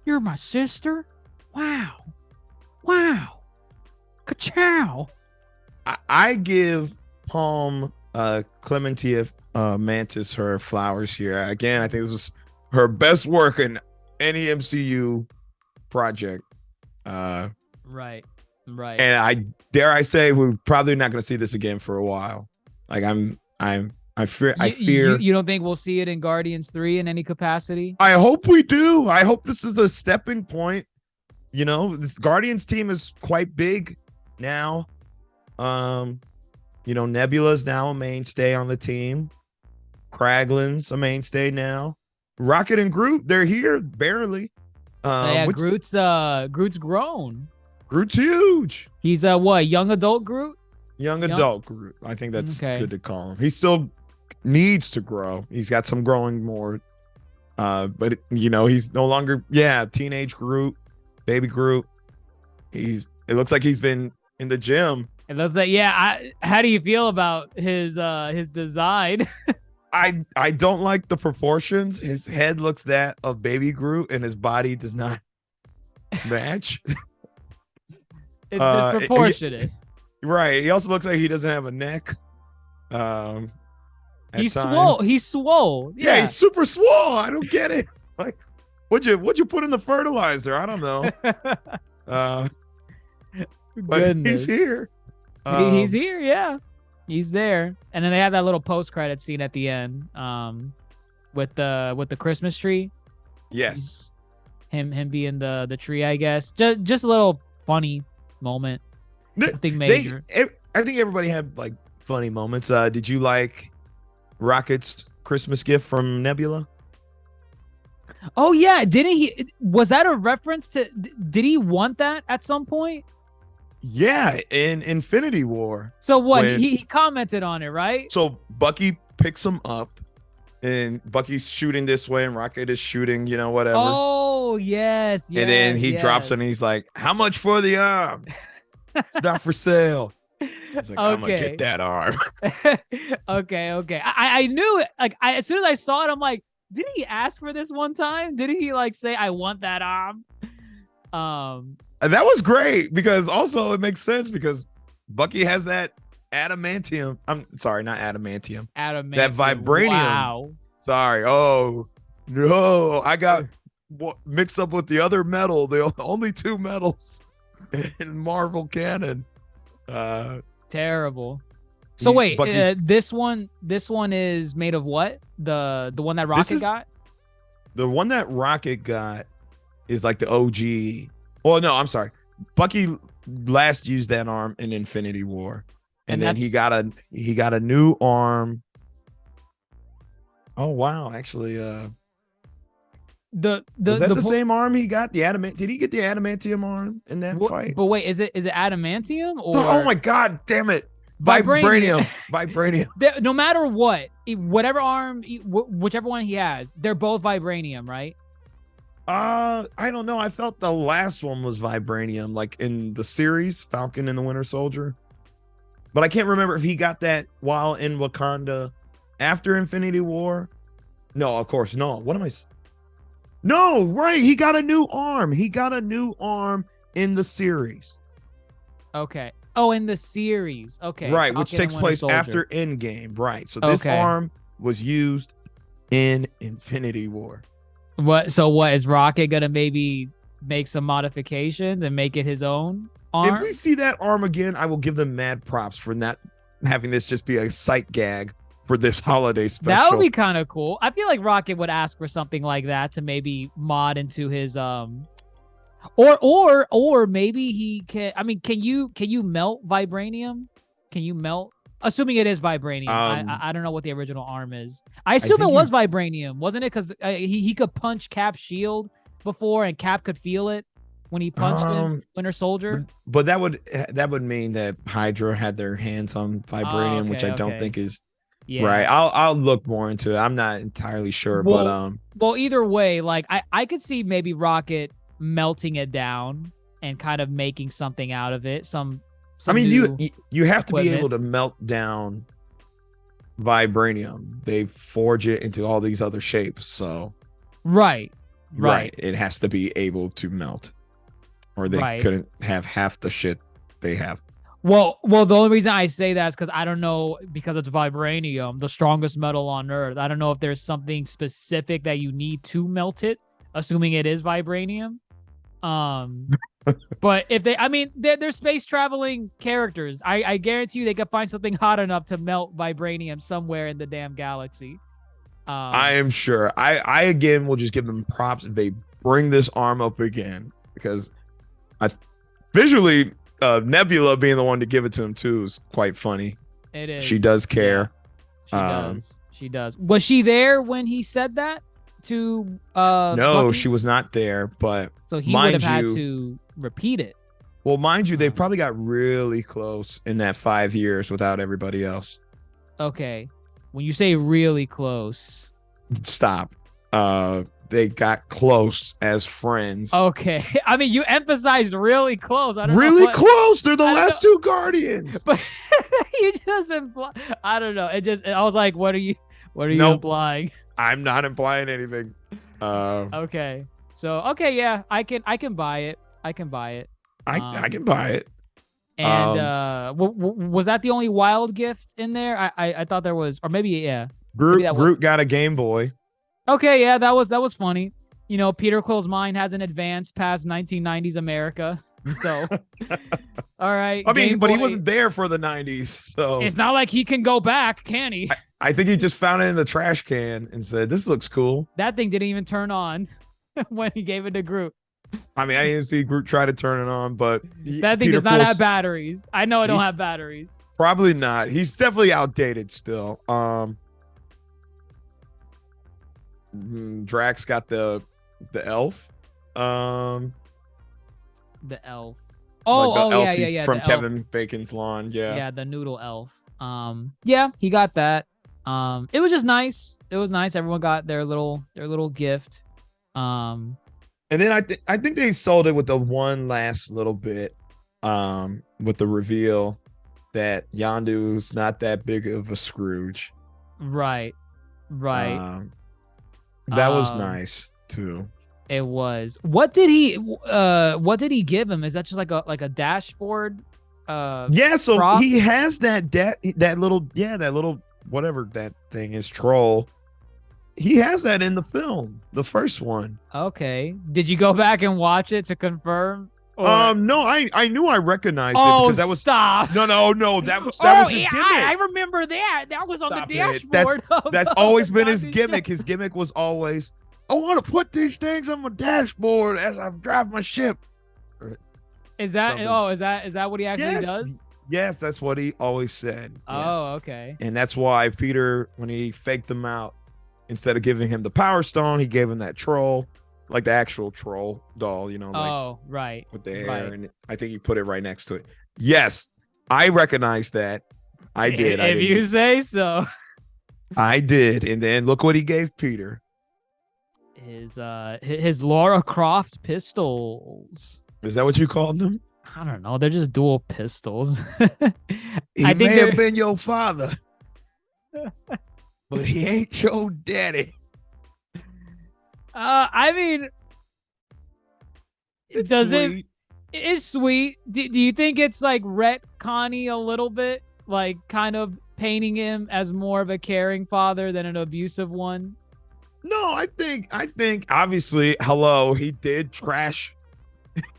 you're my sister? Wow. Ka-chow. I give Palm Clementia Mantis her flowers here. Again, I think this was her best work in any MCU project. Right. And I dare I say we're probably not going to see this again for a while. Like I fear. You don't think we'll see it in Guardians 3 in any capacity? I hope we do. I hope this is a stepping point. You know, this Guardians team is quite big now. You know, Nebula's now a mainstay on the team. Kraglin's a mainstay now. Rocket and Groot, they're here barely. Groot's grown. Groot's huge. He's what, young adult Groot? Young adult Groot. I think that's good to call him. He still needs to grow. He's got some growing more. But you know, he's no longer teenage Groot, baby Groot. It looks like he's been in the gym. It looks like how do you feel about his design? I don't like the proportions. His head looks that of baby Groot and his body does not match. It's disproportionate. Right. He also looks like he doesn't have a neck. He's swole. He's swole. Yeah, he's super swole. I don't get it. Like, what'd you put in the fertilizer? I don't know. But he's here. He's here. Yeah, he's there. And then they have that little post-credit scene at the end, with the Christmas tree. Yes. Him being the tree, I guess. Just a little funny moment. Nothing major. I think everybody had like funny moments. Did you like Rocket's Christmas gift from Nebula? Oh yeah, didn't he? Was that a reference to? Did he want that at some point? Yeah, in Infinity War. So what? He commented on it, right? So Bucky picks him up, and Bucky's shooting this way, and Rocket is shooting, you know, whatever. Oh yes. And then he drops it, and he's like, "How much for the arm? It's not for sale." He's like, "I'm gonna get that arm." Okay. I knew it. Like, as soon as I saw it, I'm like, did he ask for this one time? Did he like say, "I want that arm"? And that was great because also it makes sense because Bucky has that adamantium. I'm sorry, not adamantium. That vibranium. Wow. Sorry. Oh no, I got mixed up with the other metal. The only two metals in Marvel canon. Terrible. So wait, this one is made of what? The one that Rocket got? The one that Rocket got is like the OG. Oh no, I'm sorry. Bucky last used that arm in Infinity War, and then he got a new arm. Oh wow, actually, Was that the po- same arm he got? The adamant? Did he get the adamantium arm in that fight? But wait, is it adamantium or? Oh my god, damn it! Vibranium. Vibranium. No matter what, whatever arm, whichever one he has, they're both vibranium, right? I don't know. I felt the last one was vibranium, like in the series Falcon and the Winter Soldier. But I can't remember if he got that while in Wakanda after Infinity War. No, of course, no. What am I? No, right. He got a new arm. He got a new arm in the series. Okay. Oh, in the series. Okay. Right, which takes place after Endgame. Right. So this arm was used in Infinity War. So what is Rocket gonna maybe make some modifications and make it his own arm? If we see that arm again, I will give them mad props for not having this just be a sight gag for this holiday special. That would be kind of cool. I feel like Rocket would ask for something like that to maybe mod into his or maybe he can. I mean, can you melt vibranium? Can you melt? Assuming it is vibranium. I don't know what the original arm is. I assume it was vibranium, wasn't it? Because he could punch Cap's shield before, and Cap could feel it when he punched him, Winter Soldier. But that would mean that Hydra had their hands on vibranium, which I don't think is right. I'll look more into it. I'm not entirely sure, well, either way, like I could see maybe Rocket melting it down and kind of making something out of it. I mean, you have to be able to melt down vibranium. They forge it into all these other shapes, so right. It has to be able to melt, or they couldn't have half the shit they have. Well, the only reason I say that is because I don't know, because it's vibranium, the strongest metal on Earth. I don't know if there's something specific that you need to melt it, assuming it is vibranium. But if they're space traveling characters. I guarantee you they could find something hot enough to melt vibranium somewhere in the damn galaxy. I am sure. I again will just give them props if they bring this arm up again, because visually Nebula being the one to give it to him too is quite funny. It is. She does care. Yeah. She does. Was she there when he said that to No, Bucky? she was not there, but so he would have had to repeat it. Well, mind you, they probably got really close in that 5 years without everybody else. Okay. When you say really close, stop. They got close as friends. Okay. I mean, you emphasized really close. I don't really know close. They're the last two Guardians. But you just imply. I don't know. I was like, what are you implying? I'm not implying anything. Okay. So yeah, I can buy it. I can buy it. I can buy it. And was that the only wild gift in there? I thought there was, or maybe Groot got a Game Boy. Okay, yeah, that was funny. You know, Peter Quill's mind hasn't advanced past 1990s America. So, all right. I mean, but he wasn't there for the 90s, so it's not like he can go back, can he? I think he just found it in the trash can and said, "This looks cool." That thing didn't even turn on when he gave it to Groot. I mean, I didn't see Groot try to turn it on, but that thing does not have batteries. I know it don't have batteries. Probably not. He's definitely outdated still. Drax got the elf. The elf. Yeah. From Kevin Bacon's Lawn. Yeah. Yeah, the noodle elf. Yeah, he got that. It was just nice. It was nice. Everyone got their little gift. And then I think they sold it with the one last little bit, with the reveal that Yondu's not that big of a Scrooge. Right. That was nice too. It was. What did he give him? Is that just like a dashboard? Yeah, so prop? He has that little whatever that thing is, troll. He has that in the film, the first one. Okay. Did you go back and watch it to confirm? No, I knew I recognized it because that was stop. No, that was his gimmick. I remember that. That was on the dashboard. That's always been his gimmick. His gimmick was always, I want to put these things on my dashboard as I drive my ship. Is that something. Is that what he actually does? Yes, that's what he always said. Oh, okay. And that's why Peter, when he faked them out, instead of giving him the Power Stone, he gave him that troll. like the actual troll doll, you know, like Oh, right. with the hair, right. and I think he put it right next to it. Yes, I recognize that. I did. I If you didn't. say so. I did, and then look what he gave Peter. His Lara Croft pistols. Is that what you called them? I don't know. They're just dual pistols. He I think may they're have been your father, but he ain't your daddy. I mean, It's does it? sweet. It's sweet. Do you think it's like retconny a little bit, like kind of painting him as more of a caring father than an abusive one? No, I think obviously, hello, he did trash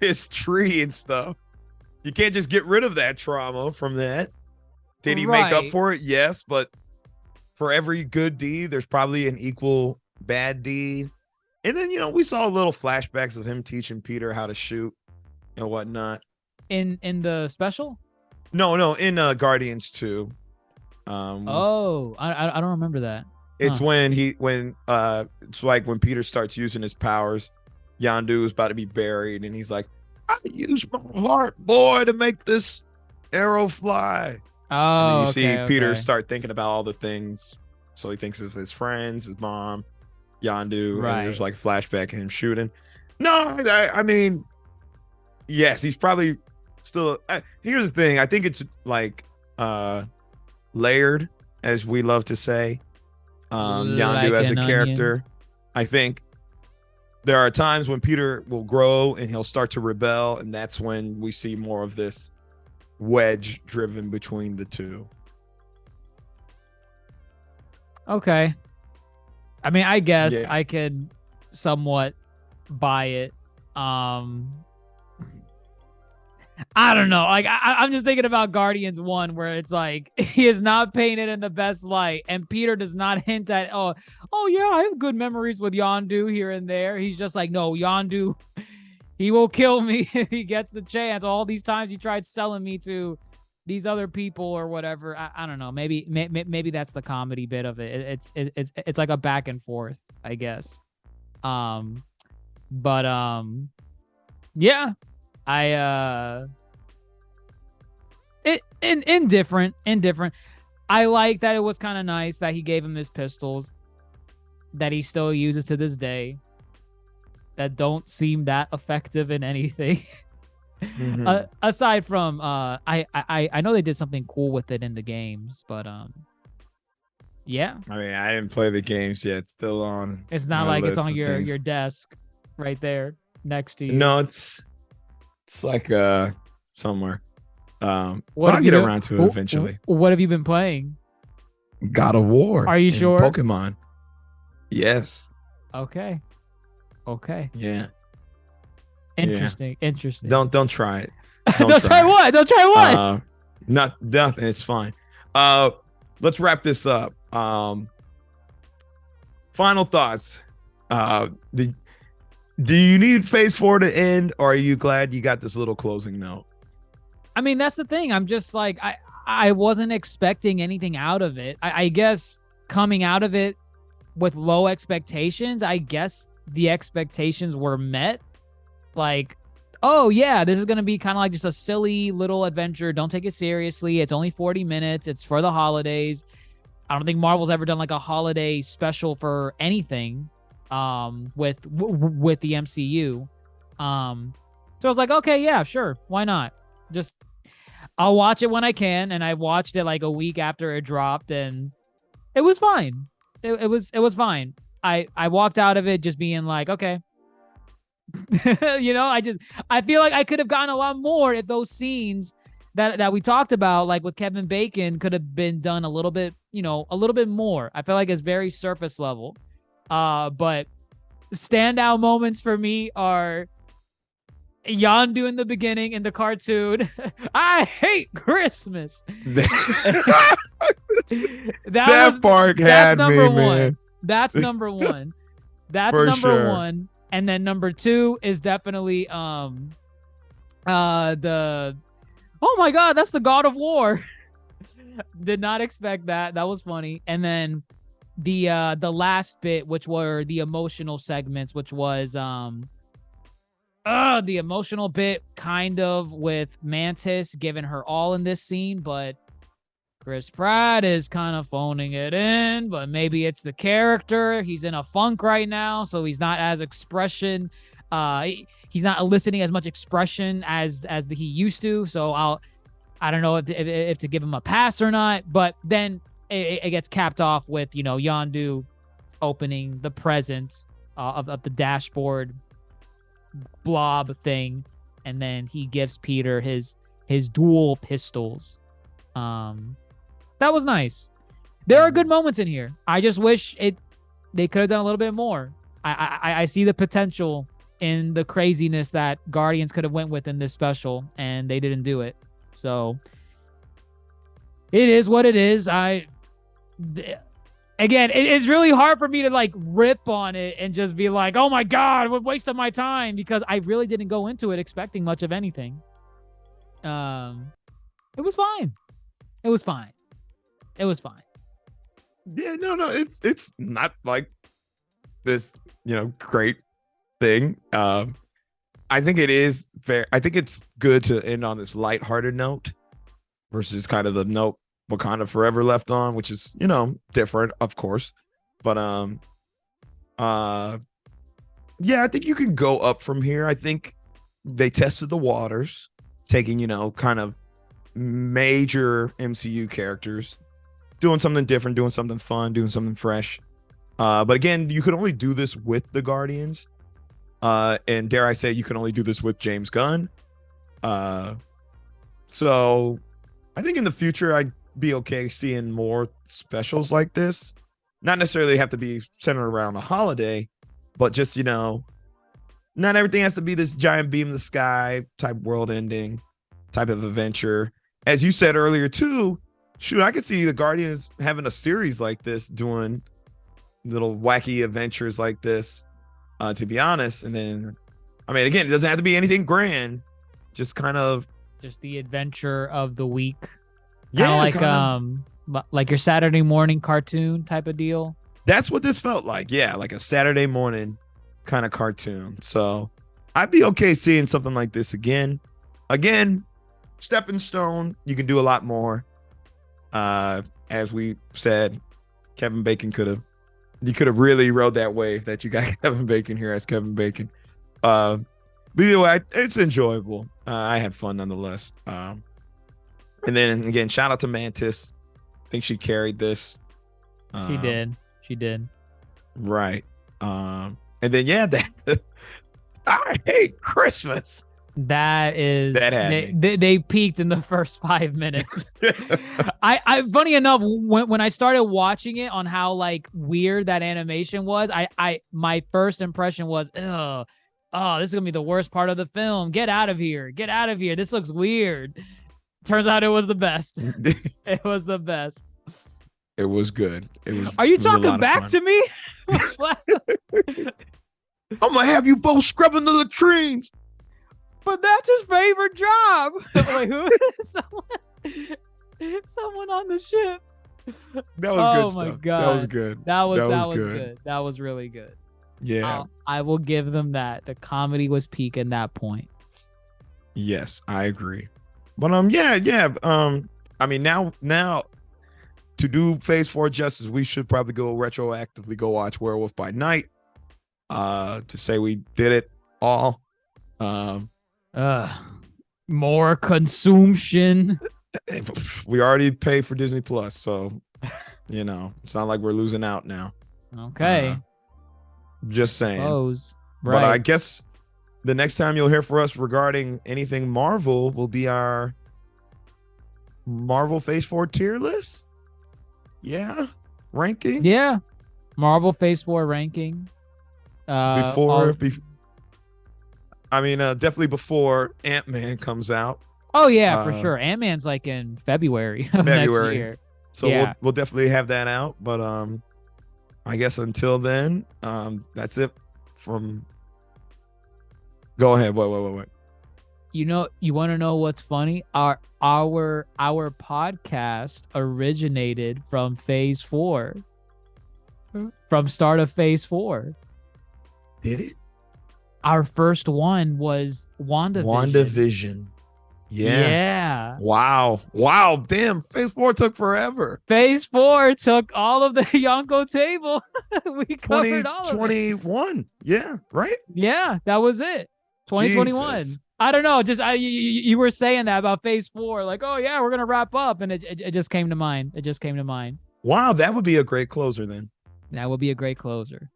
his tree and stuff. You can't just get rid of that trauma from that. Did he make up Right. for it? Yes, but for every good deed, there's probably an equal bad deed. And then, you know, we saw little flashbacks of him teaching Peter how to shoot and whatnot. In the special? No, in Guardians 2. Oh, I don't remember that. It's Huh. when it's like when Peter starts using his powers, Yondu is about to be buried, and he's like, I use my heart, boy, to make this arrow fly. And then Oh, you see okay, Peter okay. start thinking about all the things. So he thinks of his friends, his mom, Yondu, and there's Right. like flashback of him shooting. No, I mean, yes, he's probably still. Here's the thing. I think it's like layered, as we love to say. Yondu Like as a an character. onion. I think there are times when Peter will grow and he'll start to rebel, and that's when we see more of this wedge driven between the two. Okay. I mean, I guess Yeah. I could somewhat buy it. I don't know. Like I'm just thinking about Guardians 1, where it's like he is not painted in the best light, and Peter does not hint at, oh yeah, I have good memories with Yondu here and there. He's just like, no, Yondu, he will kill me if he gets the chance. All these times he tried selling me to these other people or whatever. I don't know. Maybe that's the comedy bit of it. It's like a back and forth, I guess. But yeah. Indifferent. I like that it was kind of nice that he gave him his pistols that he still uses to this day, that don't seem that effective in anything. Mhm. Aside from I know they did something cool with it in the games, but yeah, I mean, I didn't play the games yet. It's still on. it's not my like it's list on of your things. desk right there next to you. No, it's like somewhere. But What I'll have you get been- around to it eventually. What have you been playing? God of War. Are you and sure? Pokemon. Yes. Okay. Yeah. Interesting. Don't try it. Don't try what? Don't try what? Nothing. It's fine. Let's wrap this up. Final thoughts. Do you need Phase 4 to end, or are you glad you got this little closing note? I mean, that's the thing. I'm just like, I wasn't expecting anything out of it. I guess coming out of it with low expectations, I guess the expectations were met. Like, oh yeah, this is going to be kind of like just a silly little adventure. Don't take it seriously. It's only 40 minutes. It's for the holidays. I don't think Marvel's ever done like a holiday special for anything with the MCU. So I was like, okay, yeah, sure. Why not? Just I'll watch it when I can, and I watched it like a week after it dropped, and it was fine. It was fine. I walked out of it just being like, okay. I feel like I could have gotten a lot more if those scenes that we talked about, like with Kevin Bacon, could have been done a little bit more. I feel like it's very surface level. But standout moments for me are Yondu in the beginning in the cartoon. I hate Christmas. That part had number me, one. man. That's number one. That's For number sure. one. And then number two is definitely oh my god, that's the God of War. Did not expect that. That was funny. And then the last bit, which were the emotional segments, which was the emotional bit kind of with Mantis giving her all in this scene, but Chris Pratt is kind of phoning it in, but maybe it's the character. He's in a funk right now, so he's not as expression. He's not eliciting as much expression as he used to. So I don't know if to give him a pass or not. But then it gets capped off with Yondu opening the present of the dashboard blob thing, and then he gives Peter his dual pistols. That was nice. There are good moments in here. I just wish they could have done a little bit more. I see the potential in the craziness that Guardians could have went with in this special, and they didn't do it. So it is what it is. Again, it's really hard for me to like rip on it and just be like, oh my God, what waste of my time, because I really didn't go into it expecting much of anything. It was fine. It was fine. It was fine. Yeah, no, it's not like this, great thing. I think it is fair. I think it's good to end on this lighthearted note versus kind of the note Wakanda Forever left on, which is, different, of course. But yeah, I think you can go up from here. I think they tested the waters, taking, kind of major MCU characters, doing something different, doing something fun, doing something fresh. But again, you could only do this with the Guardians. And dare I say, you can only do this with James Gunn. So I think in the future, I'd be okay seeing more specials like this. Not necessarily have to be centered around a holiday, but just, not everything has to be this giant beam in the sky type world ending type of adventure. As you said earlier too, shoot, I could see the Guardians having a series like this, doing little wacky adventures like this, to be honest. And then, again, it doesn't have to be anything grand, just kind of just the adventure of the week. Yeah, like your Saturday morning cartoon type of deal. That's what this felt like. Yeah, like a Saturday morning kind of cartoon. So I'd be okay seeing something like this again. Again, stepping stone. You can do a lot more. As we said, Kevin Bacon could have really rode that wave that you got Kevin Bacon here as Kevin Bacon. But either way, it's enjoyable. I had fun nonetheless. And then again, shout out to Mantis. I think she carried this. She did. Right. And then I hate Christmas. That had they peaked in the first 5 minutes. I funny enough, when I started watching it on how like weird that animation was, my first impression was, oh, this is gonna be the worst part of the film. Get out of here. This looks weird. Turns out it was the best. It was the best. It was good. Are you talking back to me? I'm gonna have you both scrubbing the latrines. But that's his favorite job. Wait, who? Someone on the ship. That was good stuff. Oh my God. That was good. That was good. That was really good. Yeah. I will give them that. The comedy was peaking that point. Yes, I agree. But now to do Phase 4 justice, we should probably retroactively go watch Werewolf by Night. To say we did it all. More consumption. We already paid for Disney Plus, so it's not like we're losing out now. Okay. Just saying. Right. But I guess the next time you'll hear from us regarding anything Marvel will be our Marvel Phase 4 tier list. Yeah. Ranking. Yeah. Marvel Phase 4 ranking. Definitely before Ant-Man comes out. Oh yeah, for sure. Ant-Man's like in February of next year. So yeah. we'll definitely have that out. But I guess until then, that's it from. Go ahead. What? You want to know what's funny? Our podcast originated from Phase 4. from start of Phase 4. Did it? Our first one was WandaVision. WandaVision. Yeah. Yeah. Wow. Wow. Damn. Phase 4 took forever. Phase 4 took all of the Yonko table. We covered all of it. 2021. Yeah. Right. Yeah, that was it. 2021. Jesus. I don't know. Just you were saying that about Phase 4, like, oh yeah, we're gonna wrap up, and it just came to mind. It just came to mind. Wow. That would be a great closer then. That would be a great closer.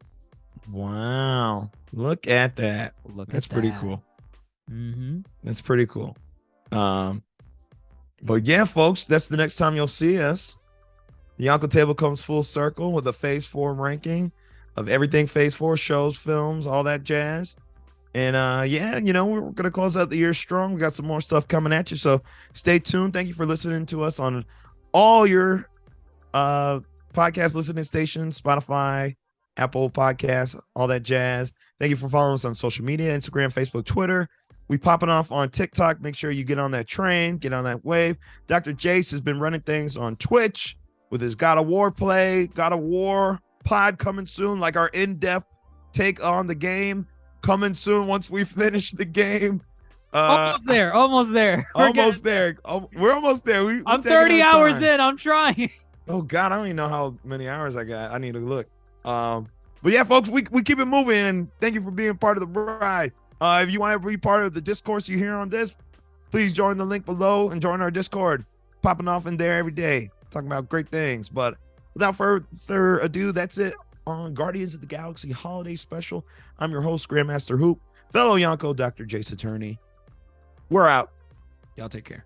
Wow. Look at that. That's pretty cool. Mm-hmm. That's pretty cool. But yeah, folks, that's the next time you'll see us. The Yonko table comes full circle with a Phase 4 ranking of everything Phase 4, shows, films, all that jazz. And yeah, you know, we're gonna close out the year strong. We got some more stuff coming at you, so stay tuned. Thank you for listening to us on all your podcast listening stations, Spotify, Apple Podcasts, all that jazz. Thank you for following us on social media, Instagram, Facebook, Twitter. We popping off on TikTok. Make sure you get on that train, get on that wave. Dr. Jace has been running things on Twitch with his God of War play, God of War pod coming soon, like our in-depth take on the game coming soon once we finish the game. Almost there. Almost there. We're almost there. I'm 30 hours in. I'm trying. Oh God, I don't even know how many hours I got. I need to look. But yeah, folks, we keep it moving, and thank you for being part of the ride. If you want to be part of the discourse you hear on this, please join the link below and join our Discord. Popping off in there every day, talking about great things. But without further ado, that's it on Guardians of the Galaxy Holiday Special. I'm your host, Grandmaster Hoop, fellow Yonko, Dr. Jace Attorney. We're out. Y'all take care.